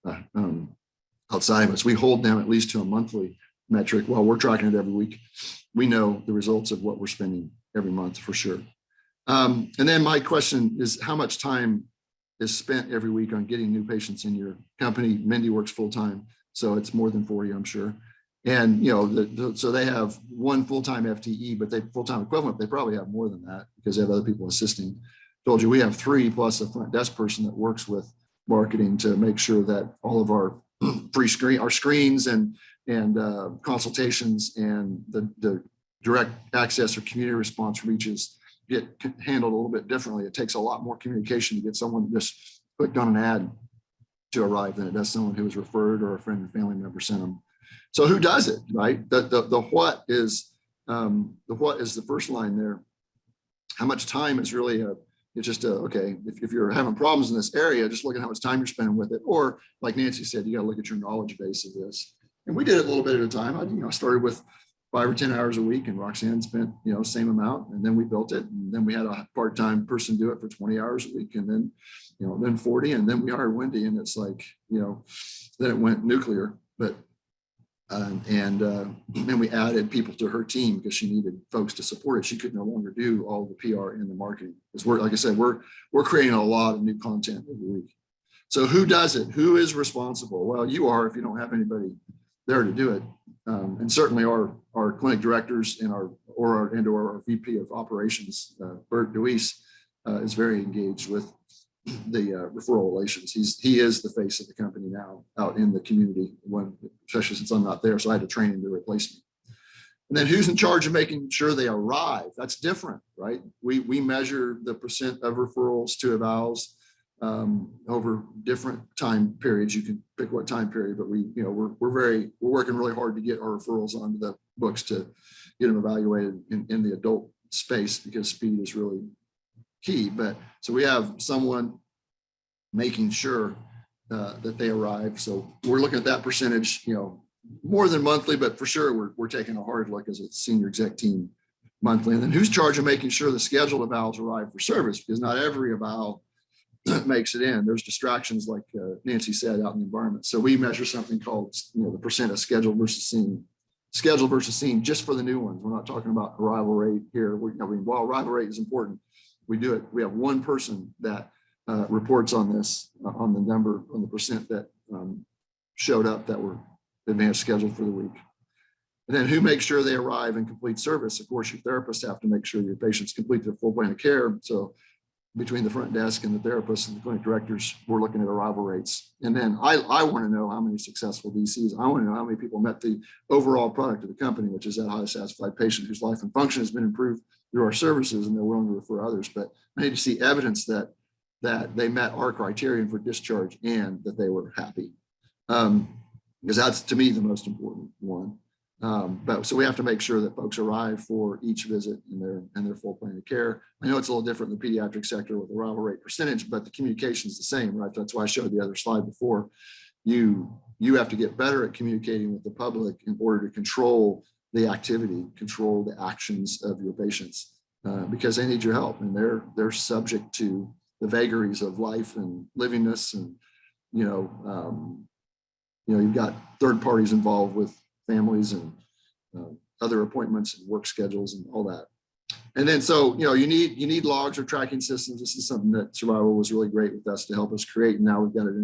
outside of us. We hold them at least to a monthly metric while we're tracking it every week. We know the results of what we're spending every month for sure. And then my question is, how much time is spent every week on getting new patients in your company? Mindy works full time, so it's more than 40, I'm sure. And so they have one full-time FTE, but they full-time equivalent, they probably have more than that because they have other people assisting. Told you we have 3 plus a front desk person that works with marketing to make sure that all of our our screens and consultations and the direct access or community response reaches get handled a little bit differently. It takes a lot more communication to get someone just clicked on an ad to arrive than it does someone who was referred or a friend or family member sent them. So who does it, right? The what is the first line there. How much time is really it's just okay, if you're having problems in this area, just look at how much time you're spending with it. Or like Nancy said, you got to look at your knowledge base of this. And we did it a little bit at a time. I started with 5 or 10 hours a week, and Roxanne spent, same amount. And then we built it. And then we had a part-time person do it for 20 hours a week. And then, then 40. And then we hired Wendy, and it's like, then it went nuclear. But then we added people to her team because she needed folks to support it. She could no longer do all the PR and the marketing, because like I said, we're creating a lot of new content every week. So who does it? Who is responsible? Well, you are, if you don't have anybody there to do it. And certainly our clinic directors and our VP of operations, Bert Deweese, is very engaged with referral relations. He is the face of the company now out in the community, especially since I'm not there. So I had to train him to replace me. And then who's in charge of making sure they arrive? That's different, right? We measure the percent of referrals to evals over different time periods. You can pick what time period, but we're working really hard to get our referrals onto the books to get them evaluated in the adult space, because speed is really key. But so we have someone making sure that they arrive. So we're looking at that percentage, more than monthly, but for sure we're taking a hard look as a senior exec team monthly. And then who's charged of making sure the scheduled evals arrive for service, because not every eval makes it in. There's distractions, like Nancy said, out in the environment. So we measure something called the percent of scheduled versus seen just for the new ones. We're not talking about arrival rate here. While arrival rate is important, we do it. We have one person that reports on this, on the percent that showed up that were advanced scheduled for the week. And then who makes sure they arrive and complete service? Of course, your therapists have to make sure your patients complete their full plan of care. So between the front desk and the therapists and the clinic directors, we're looking at arrival rates. And then I want to know how many successful DCs. I want to know how many people met the overall product of the company, which is that highly satisfied patient whose life and function has been improved through our services, and they're willing to refer others. But I need to see evidence that they met our criterion for discharge and that they were happy. Because that's, to me, the most important one. But so we have to make sure that folks arrive for each visit in their full plan of care. I know it's a little different in the pediatric sector with the arrival rate percentage, but the communication is the same, right? That's why I showed the other slide before. You have to get better at communicating with the public in order to control the activity, control the actions of your patients, because they need your help, and they're subject to the vagaries of life and livingness, and you've got third parties involved with families and other appointments and work schedules and all that. And then, so, you need logs or tracking systems. This is something that Survival was really great with us to help us create. And now we've got it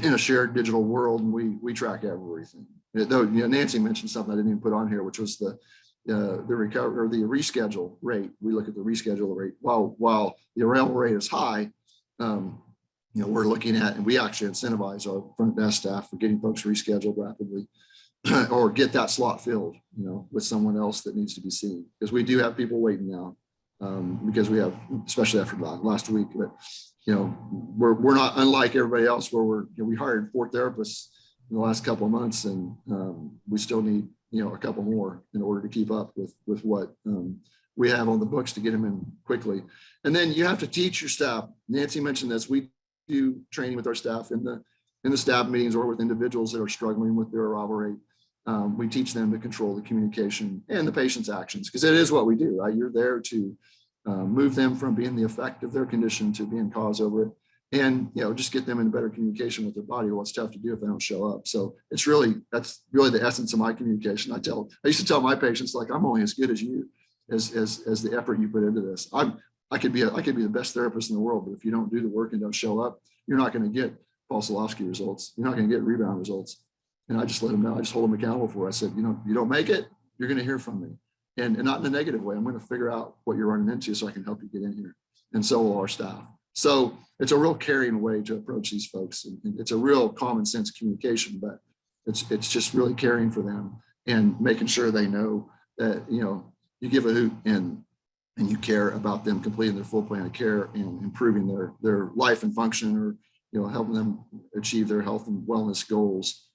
in a shared digital world, and we track everything. Though, Nancy mentioned something I didn't even put on here, which was the recovery or the reschedule rate. We look at the reschedule rate while the arrival rate is high. We're looking at, and we actually incentivize our front desk staff for getting folks rescheduled rapidly or get that slot filled, with someone else that needs to be seen. Because we do have people waiting now, because we have, especially after last week, but, we're not unlike everybody else where we hired 4 therapists in the last couple of months, and we still need, a couple more in order to keep up with what we have on the books to get them in quickly. And then you have to teach your staff. Nancy mentioned this. We do training with our staff in the staff meetings or with individuals that are struggling with their arrival rate. We teach them to control the communication and the patient's actions, because it is what we do, right? You're there to move them from being the effect of their condition to being cause over it, and just get them in better communication with their body. Well, it's tough to do if they don't show up. So that's really the essence of my communication. I used to tell my patients, like, I'm only as good as you, as the effort you put into this. I could be the best therapist in the world, but if you don't do the work and don't show up, you're not going to get Paul Silovsky results. You're not going to get Rebound results. And I just let them know. I just hold them accountable for it. I said, you don't make it, you're going to hear from me, and not in a negative way. I'm going to figure out what you're running into so I can help you get in here. And so will our staff. So it's a real caring way to approach these folks. And it's a real common sense communication, but it's just really caring for them and making sure they know that, you give a hoot and you care about them completing their full plan of care and improving their life and function, or, helping them achieve their health and wellness goals.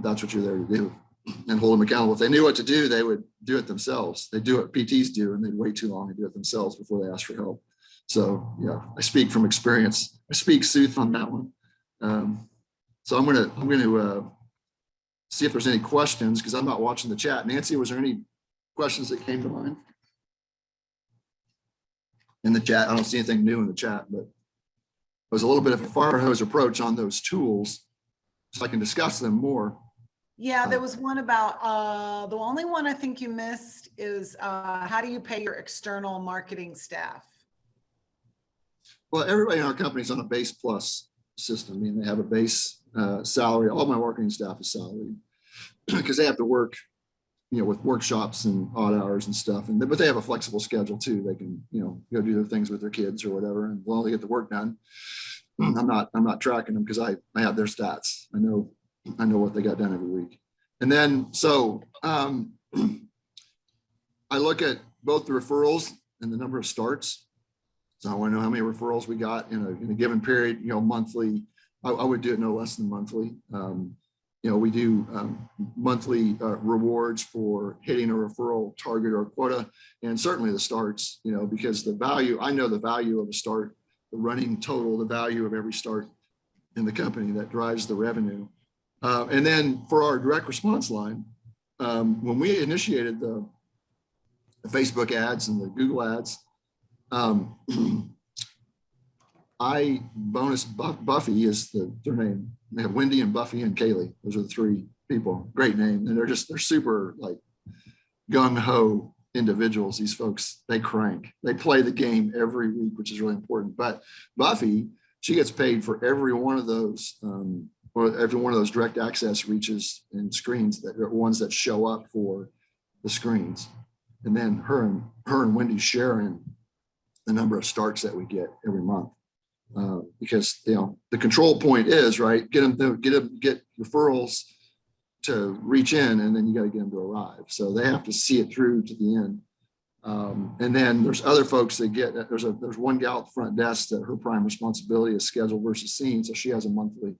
That's what you're there to do, and hold them accountable. If they knew what to do, they would do it themselves. They do what PTs do, and they'd wait too long to do it themselves before they ask for help. So, I speak from experience. I speak sooth on that one. So I'm going to see if there's any questions, because I'm not watching the chat. Nancy, was there any questions that came to mind in the chat? I don't see anything new in the chat, but it was a little bit of a fire hose approach on those tools, so I can discuss them more. Yeah, there was one about, the only one I think you missed is how do you pay your external marketing staff? Well, everybody in our company is on a base plus system. I mean, they have a base salary. All my marketing staff is salaried because they have to work with workshops and odd hours and stuff. But they have a flexible schedule too. They can, go do their things with their kids or whatever, and as long as they get the work done. I'm not tracking them because I have their stats. I know what they got done every week. And then, so I look at both the referrals and the number of starts. So I want to know how many referrals we got in a given period, monthly. I would do it no less than monthly. We do monthly rewards for hitting a referral target or quota, and certainly the starts, because I know the value of a start, the running total, the value of every start in the company that drives the revenue. And then for our direct response line, when we initiated the Facebook ads and the Google ads, Buffy is their name. They have Wendy and Buffy and Kaylee. Those are the three people. Great name. And they're super like gung-ho individuals. These folks, they crank. They play the game every week, which is really important. But Buffy, she gets paid for every one of those, or every one of those direct access reaches and screens that are ones that show up for the screens. And then her and Wendy share in the number of starts that we get every month. Because the control point is right. Get referrals to reach in, and then you got to get them to arrive. So they have to see it through to the end. And then there's other folks that there's one gal at the front desk that her prime responsibility is schedule versus scene. So she has a monthly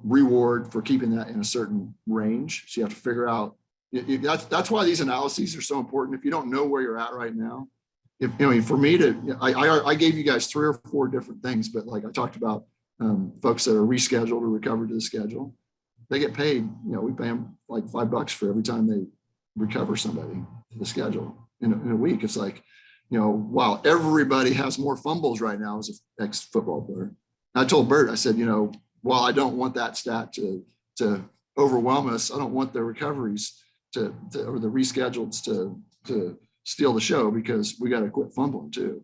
reward for keeping that in a certain range. So you have to figure out. That's why these analyses are so important. If you don't know where you're at right now. For me I gave you guys 3 or 4 different things, but like I talked about folks that are rescheduled or recovered to the schedule, they get paid, we pay them like $5 for every time they recover somebody to the schedule in a week. It's like, wow, everybody has more fumbles right now as an ex-football player. I told Bert, I said, while I don't want that stat to overwhelm us, I don't want the recoveries or the rescheduleds to steal the show, because we got to quit fumbling too,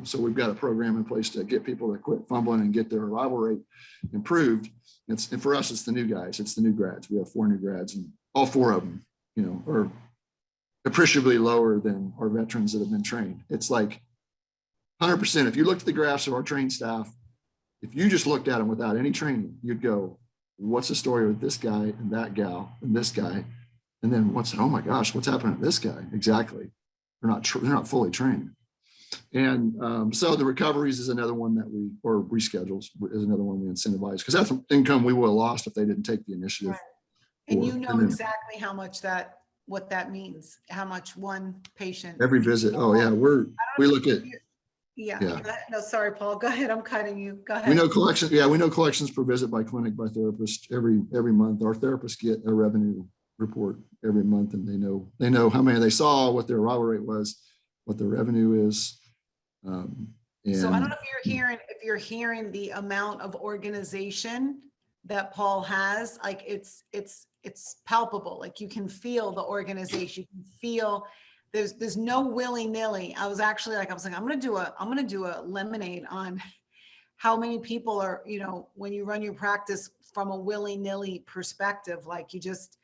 so we've got a program in place to get people to quit fumbling and get their arrival rate improved. And for us, it's the new guys, it's the new grads. We have 4 new grads, and all 4 of them, are appreciably lower than our veterans that have been trained. It's like 100%. If you looked at the graphs of our trained staff, if you just looked at them without any training, you'd go, what's the story with this guy and that gal and this guy? And then oh my gosh, what's happening to this guy? Exactly. They're not fully trained. And so the recoveries is another one or reschedules is another one we incentivize, because that's income we would have lost if they didn't take the initiative. Right. And exactly how much what that means, how much one patient. Every visit. Oh yeah. We look at. Yeah. No, sorry, Paul. Go ahead. I'm cutting you. Go ahead. We know collections. Yeah. We know collections per visit by clinic, by therapist every month. Our therapists get a revenue report every month, and they know how many they saw, what their arrival rate was, what their revenue is. So I don't know if you're hearing the amount of organization that Paul has. Like it's palpable. Like you can feel the organization. You can feel there's no willy-nilly. I was like, I'm gonna do a lemonade on how many people are, when you run your practice from a willy-nilly perspective, like you just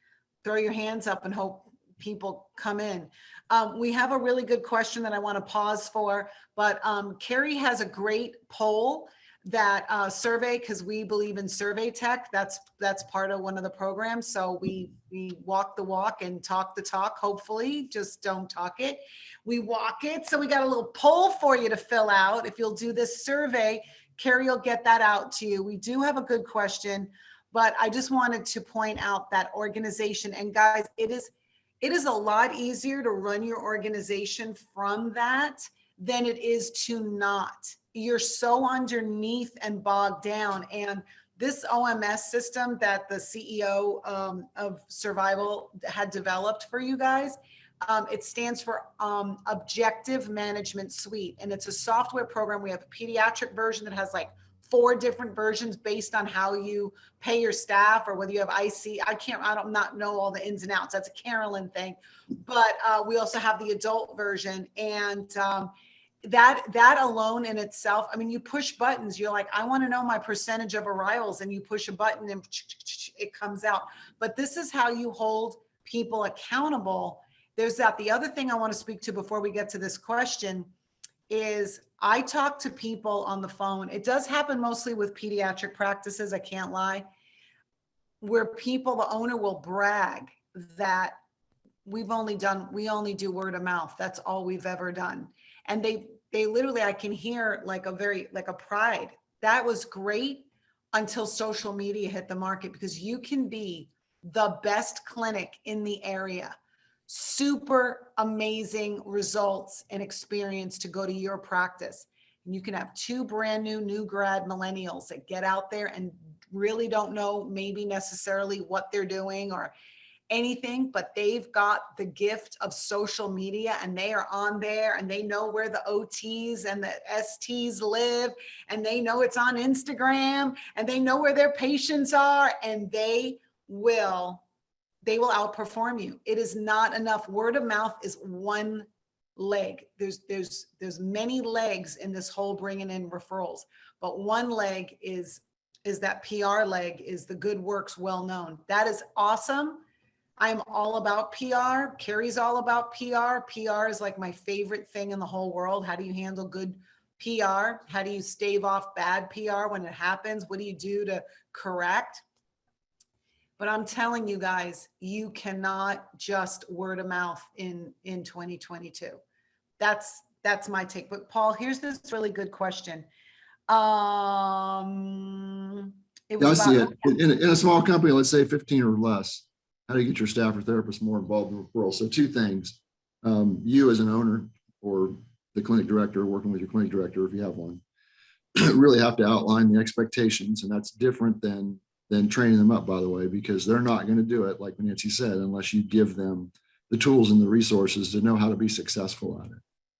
throw your hands up and hope people come in. We have a really good question that I want to pause for, but Carrie has a great poll that survey, because we believe in survey tech. That's part of one of the programs. So we walk the walk and talk the talk, hopefully, just don't talk it. We walk it. So we got a little poll for you to fill out. If you'll do this survey, Carrie will get that out to you. We do have a good question. But I just wanted to point out that organization, and guys, it is a lot easier to run your organization from that than it is to not. You're so underneath and bogged down. And this OMS system that the CEO of Survival had developed for you guys, it stands for Objective Management Suite. And it's a software program. We have a pediatric version that has like 4 different versions based on how you pay your staff or whether you have IC. I don't not know all the ins and outs. That's a Carolyn thing. But we also have the adult version. And that alone in itself, I mean, you push buttons, you're like, I want to know my percentage of arrivals, and you push a button and it comes out. But this is how you hold people accountable. There's that. The other thing I want to speak to before we get to this question is I talk to people on the phone. It does happen mostly with pediatric practices, I can't lie, where people, the owner will brag that we only do word of mouth. That's all we've ever done. And they literally, I can hear like a pride. That was great until social media hit the market, because you can be the best clinic in the area, super amazing results and experience to go to your practice. And you can have two brand new grad millennials that get out there and really don't know maybe necessarily what they're doing or anything, but they've got the gift of social media, and they are on there, and they know where the OTs and the STs live, and they know it's on Instagram, and they know where their patients are, and they will outperform you. It is not enough. Word of mouth is one leg. There's many legs in this whole bringing in referrals, but one leg is that PR leg, is the good works well known. That is awesome. I'm all about PR. Carrie's all about PR. PR is like my favorite thing in the whole world. How do you handle good PR? How do you stave off bad PR when it happens? What do you do to correct? But I'm telling you guys, you cannot just word of mouth in 2022. That's my take. But Paul, here's this really good question. It Yeah, I was see about, it. In a small company, let's say 15 or less, how do you get your staff or therapists more involved in referrals? So two things. You as an owner or the clinic director, working with your clinic director, if you have one, really have to outline the expectations. And that's different than training them up, by the way, because they're not going to do it, like Nancy said, unless you give them the tools and the resources to know how to be successful at it.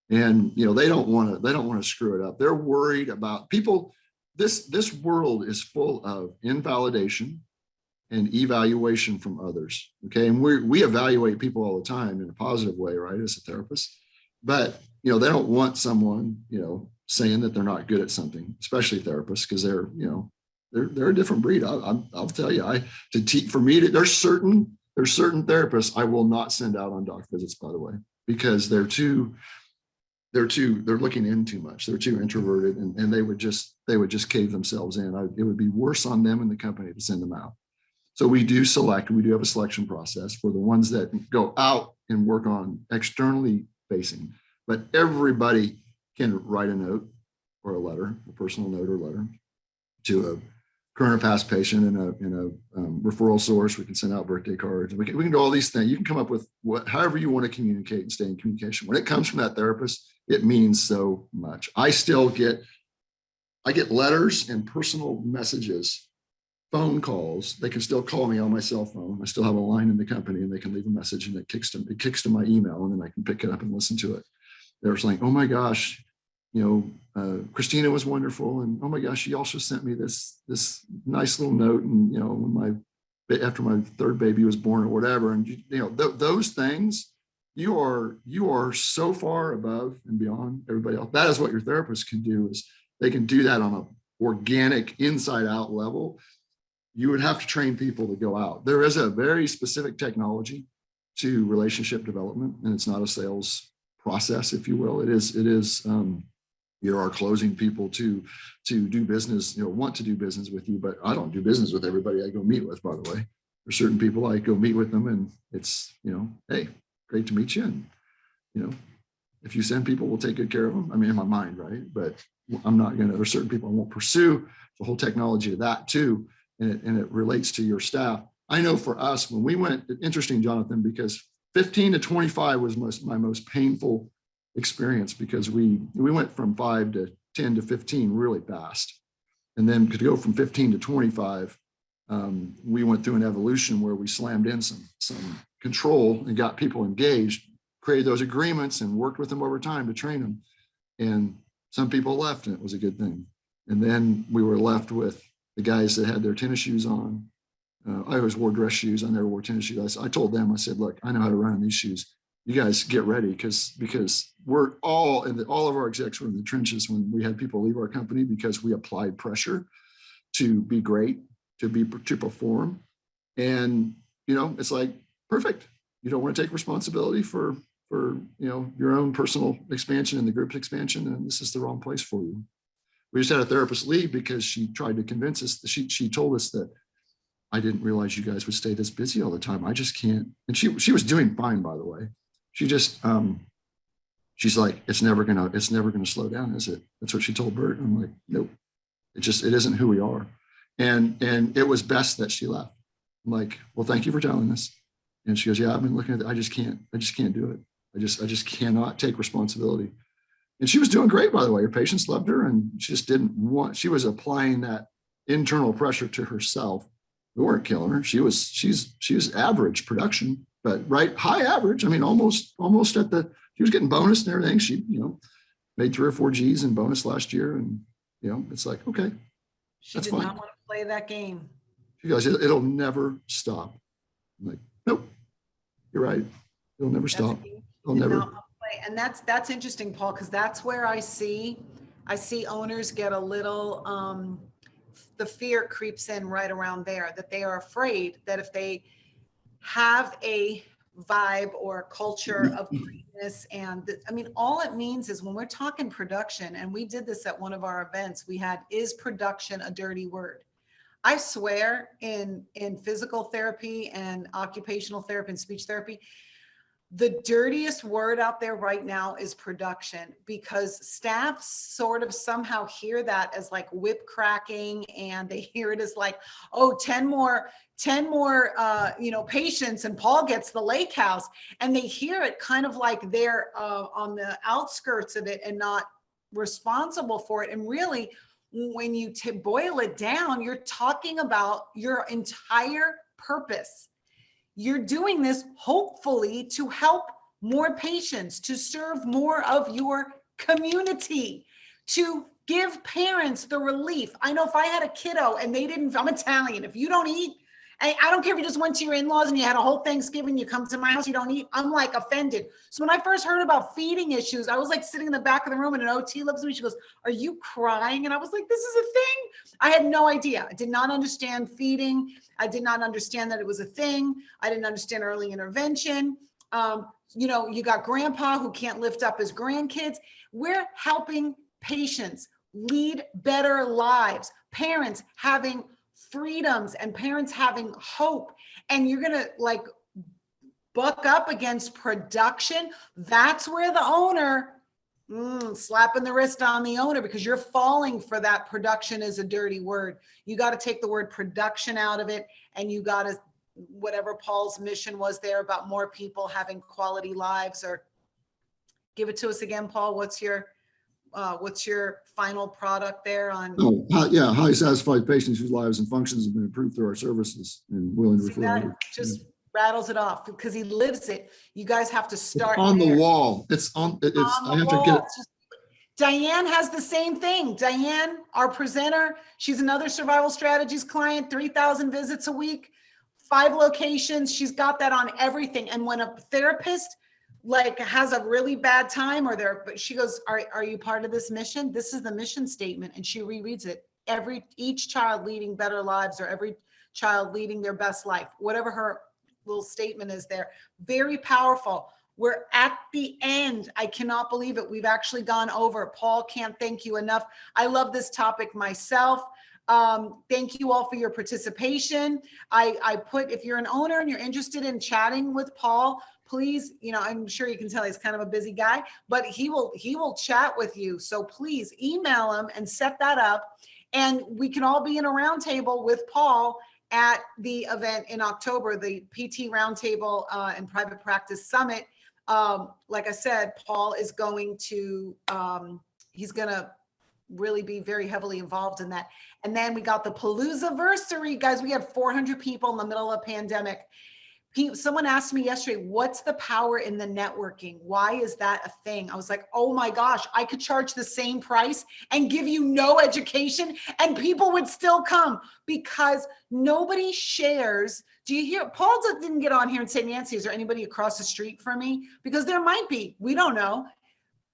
And they don't want to screw it up. They're worried about people. This world is full of invalidation and evaluation from others. Okay. And we evaluate people all the time in a positive way, right? As a therapist, but they don't want someone, saying that they're not good at something, especially therapists, because they're a different breed. I'll tell you, for me, there's certain therapists I will not send out on doc visits, by the way, because they're looking in too much. They're too introverted, and they would just cave themselves in. It would be worse on them and the company to send them out. So we do have a selection process for the ones that go out and work on externally facing, but everybody can write a note or a letter, a personal note or letter to a current or past patient in a referral source. We can send out birthday cards. We can do all these things. You can come up with however you want to communicate and stay in communication. When it comes from that therapist, it means so much. I get letters and personal messages, phone calls. They can still call me on my cell phone. I still have a line in the company, and they can leave a message, and it kicks to my email, and then I can pick it up and listen to it. They're like, oh my gosh, Christina was wonderful, and oh my gosh, she also sent me this nice little note, and after my third baby was born or whatever, and those things, you are so far above and beyond everybody else. That is what your therapist can do, is they can do that on an organic, inside out level. You would have to train people to go out. There is a very specific technology to relationship development, and it's not a sales process, if you will. It is you are closing people to do business, want to do business with you. But I don't do business with everybody I go meet with, by the way. There's certain people I go meet with them, and it's, hey, great to meet you. And, if you send people, we'll take good care of them. I mean, in my mind, right? But I'm not going to, there's certain people I won't pursue. The whole technology of that too. And it relates to your staff. I know for us, when we went, interesting, Jonathan, because 15 to 25 was my most painful experience, because we went from 5 to 10 to 15 really fast. And then to go from 15 to 25, we went through an evolution where we slammed in some control and got people engaged, created those agreements, and worked with them over time to train them. And some people left, and it was a good thing. And then we were left with the guys that had their tennis shoes on. I always wore dress shoes. I never wore tennis shoes. I told them, I said, look, I know how to run in these shoes. You guys get ready, because we're all of our execs were in the trenches when we had people leave our company, because we applied pressure to be great, to perform. And, it's like, perfect. you don't want to take responsibility for your own personal expansion and the group's expansion, and this is the wrong place for you. We just had a therapist leave because she tried to convince us that she told us that I didn't realize you guys would stay this busy all the time. I just can't. And she was doing fine, by the way. She just she's like, it's never gonna slow down, is it? That's what she told Bert. I'm like, nope. It isn't who we are. And it was best that she left. I'm like, well, thank you for telling us. And she goes, yeah, I've been looking at it. I just can't do it. I just cannot take responsibility. And she was doing great, by the way. Her patients loved her, and she just she was applying that internal pressure to herself. We weren't killing her. She was average production, but high average. I mean, almost she was getting bonus and everything. She, made 3 or 4 G's in bonus last year. And, it's like, okay. She did not want to play that game. She goes, it'll never stop. I'm like, nope, you're right. It'll never stop. It'll never. And that's interesting, Paul, because that's where I see owners get a little, the fear creeps in right around there, that they are afraid that if they have a vibe or culture of greatness, and all it means is when we're talking production, and we did this at one of our events, we had, is production a dirty word? I swear in physical therapy and occupational therapy and speech therapy, the dirtiest word out there right now is production, because staff sort of somehow hear that as like whip cracking, and they hear it as like, oh, 10 more, patients and Paul gets the lake house. And they hear it kind of like they're on the outskirts of it and not responsible for it. And really, when you boil it down, you're talking about your entire purpose. You're doing this hopefully to help more patients, to serve more of your community, to give parents the relief. I know if I had a kiddo and I'm Italian, if you don't eat, I don't care if you just went to your in-laws and you had a whole Thanksgiving, you come to my house, you don't eat, I'm like offended. So when I first heard about feeding issues, I was like sitting in the back of the room, and an OT looks at me, she goes, are you crying? And I was like, this is a thing? I had no idea. I did not understand feeding. I did not understand that it was a thing. I didn't understand early intervention. You got grandpa who can't lift up his grandkids. We're helping patients lead better lives, parents having freedoms and parents having hope. And you're gonna like buck up against production. That's where the owner slapping the wrist on the owner, because you're falling for that. Production is a dirty word. You got to take the word production out of it, and you got to, whatever Paul's mission was there about more people having quality lives. Or give it to us again, Paul. What's your final product there on? Highly satisfied patients whose lives and functions have been improved through our services, and willing to refer. That just rattles it off, because he lives it. You guys have to start on there. the wall. It's on. It's on I have wall. To get it. Diane has the same thing. Diane, our presenter, she's another survival strategies client, 3,000 visits a week, 5 locations. She's got that on everything. And when a therapist like has a really bad time, she goes, are you part of this mission? This is the mission statement. And she rereads it. Each child leading better lives, or every child leading their best life, whatever her little statement is there. Very powerful. We're at the end. I cannot believe it. We've actually gone over. Paul, can't thank you enough. I love this topic myself. Thank you all for your participation. I put, if you're an owner and you're interested in chatting with Paul, please, I'm sure you can tell he's kind of a busy guy, but he will chat with you. So please email him and set that up. And we can all be in a roundtable with Paul at the event in October, the PT Roundtable and Private Practice Summit. Like I said, Paul is going to, he's going to really be very heavily involved in that. And then we got the Palooza-versary, guys. We had 400 people in the middle of a pandemic. Someone asked me yesterday, what's the power in the networking? Why is that a thing? I was like, oh my gosh, I could charge the same price and give you no education and people would still come, because nobody shares. Do you hear? Paul didn't get on here and say, Nancy, is there anybody across the street from me? Because there might be, we don't know.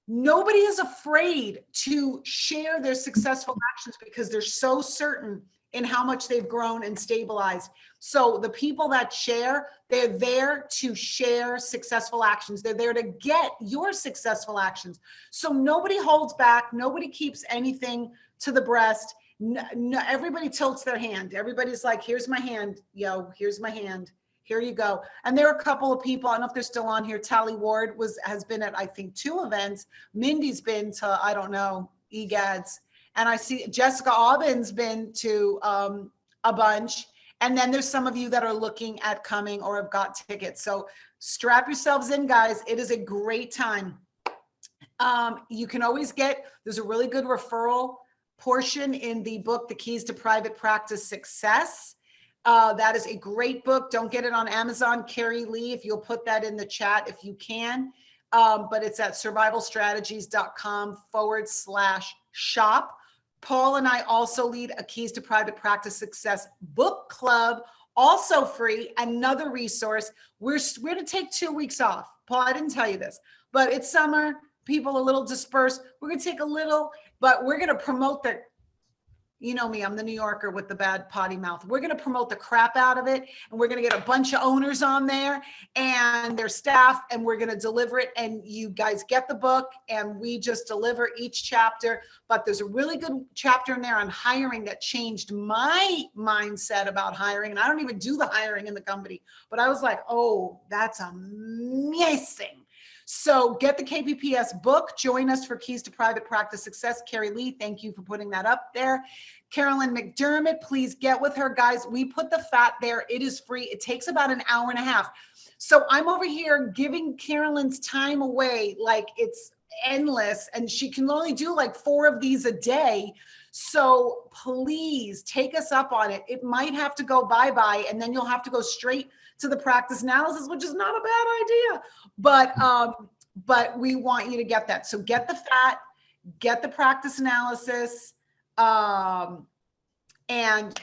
Nobody is afraid to share their successful actions because they're so certain in how much they've grown and stabilized. So the people that share, they're there to share successful actions. They're there to get your successful actions. So nobody holds back. Nobody keeps anything to the breast. No, everybody tilts their hand. Everybody's like, here's my hand, yo, here's my hand. Here you go. And there are a couple of people, I don't know if they're still on here. Tally Ward has been at, I think, 2 events. Mindy's been to, I don't know, EGADS. And I see Jessica Aubyn's been to a bunch. And then there's some of you that are looking at coming or have got tickets. So strap yourselves in, guys. It is a great time. You can always there's a really good referral portion in the book, The Keys to Private Practice Success. That is a great book. Don't get it on Amazon. Carrie Lee, if you'll put that in the chat, if you can. But it's at survivalstrategies.com/shop. Paul and I also lead a Keys to Private Practice Success book club, also free, another resource. We're going to take 2 weeks off. Paul, I didn't tell you this, but it's summer, people a little dispersed. We're going to take a little, but we're going to promote the, you know me, I'm the New Yorker with the bad potty mouth. We're going to promote the crap out of it. And we're going to get a bunch of owners on there and their staff, and we're going to deliver it. And you guys get the book and we just deliver each chapter. But there's a really good chapter in there on hiring that changed my mindset about hiring. And I don't even do the hiring in the company, but I was like, oh, that's amazing. So get the KPPS book. Join us for Keys to Private Practice Success. Carrie Lee, thank you for putting that up there. Carolyn McDermott, please get with her, guys. We put the fat there. It is free. It takes about an hour and a half. So I'm over here giving Carolyn's time away like it's endless, and she can only do like 4 of these a day. So please take us up on it. It might have to go bye-bye, and then you'll have to go straight to the practice analysis, which is not a bad idea, but we want you to get that. So get the fat, get the practice analysis, and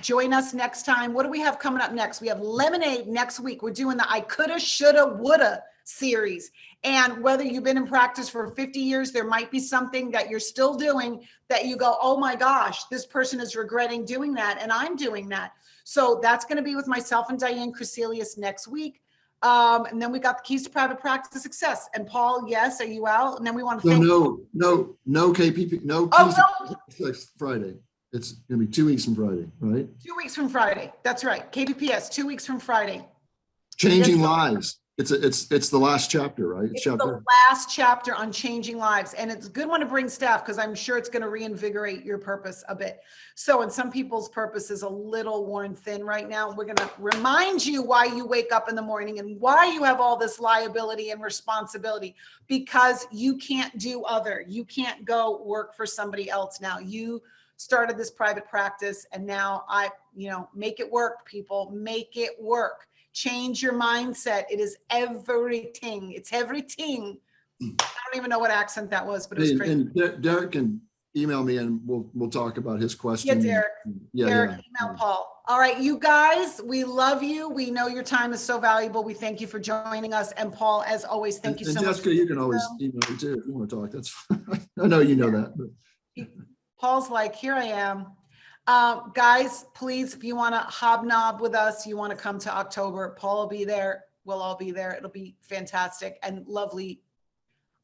join us next time. What do we have coming up next? We have Lemonade next week. We're doing the I coulda, shoulda, woulda series. And whether you've been in practice for 50 years, there might be something that you're still doing that you go, oh my gosh, this person is regretting doing that, and I'm doing that. So that's going to be with myself and Diane Crecelius next week. And then we got the Keys to Private Practice Success. And Paul, yes, are you out? And then we want to thank no KPP, no Keys to Success Friday. It's going to be 2 weeks from Friday, right? 2 weeks from Friday. That's right. KPPS, 2 weeks from Friday. Changing Lives. It's the last chapter, right? It's the last chapter on changing lives. And it's a good one to bring staff because I'm sure it's going to reinvigorate your purpose a bit. So, and some people's purpose is a little worn thin right now. We're going to remind you why you wake up in the morning and why you have all this liability and responsibility, because you can't do other. You can't go work for somebody else now. You started this private practice and now make it work, people. Make it work. Change your mindset. It is everything. It's everything. I don't even know what accent that was, but it was crazy. And Derek can email me and we'll talk about his question. Yeah, Derek, email Paul. All right, you guys, we love you. We know your time is so valuable. We thank you for joining us. And Paul, as always, thank you so much. Jessica, you can always email me too if you want to talk. That's fine. I know you know that. But. Paul's like, here I am. Guys, please, if you want to hobnob with us, you want to come to October, Paul will be there. We'll all be there. It'll be fantastic and lovely,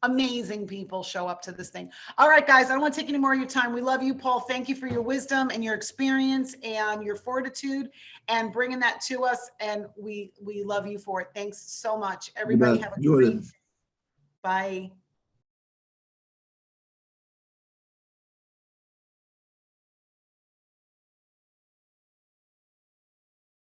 amazing people show up to this thing. All right, guys, I don't want to take any more of your time. We love you, Paul. Thank you for your wisdom and your experience and your fortitude and bringing that to us. And we love you for it. Thanks so much. Everybody have a great day. Bye.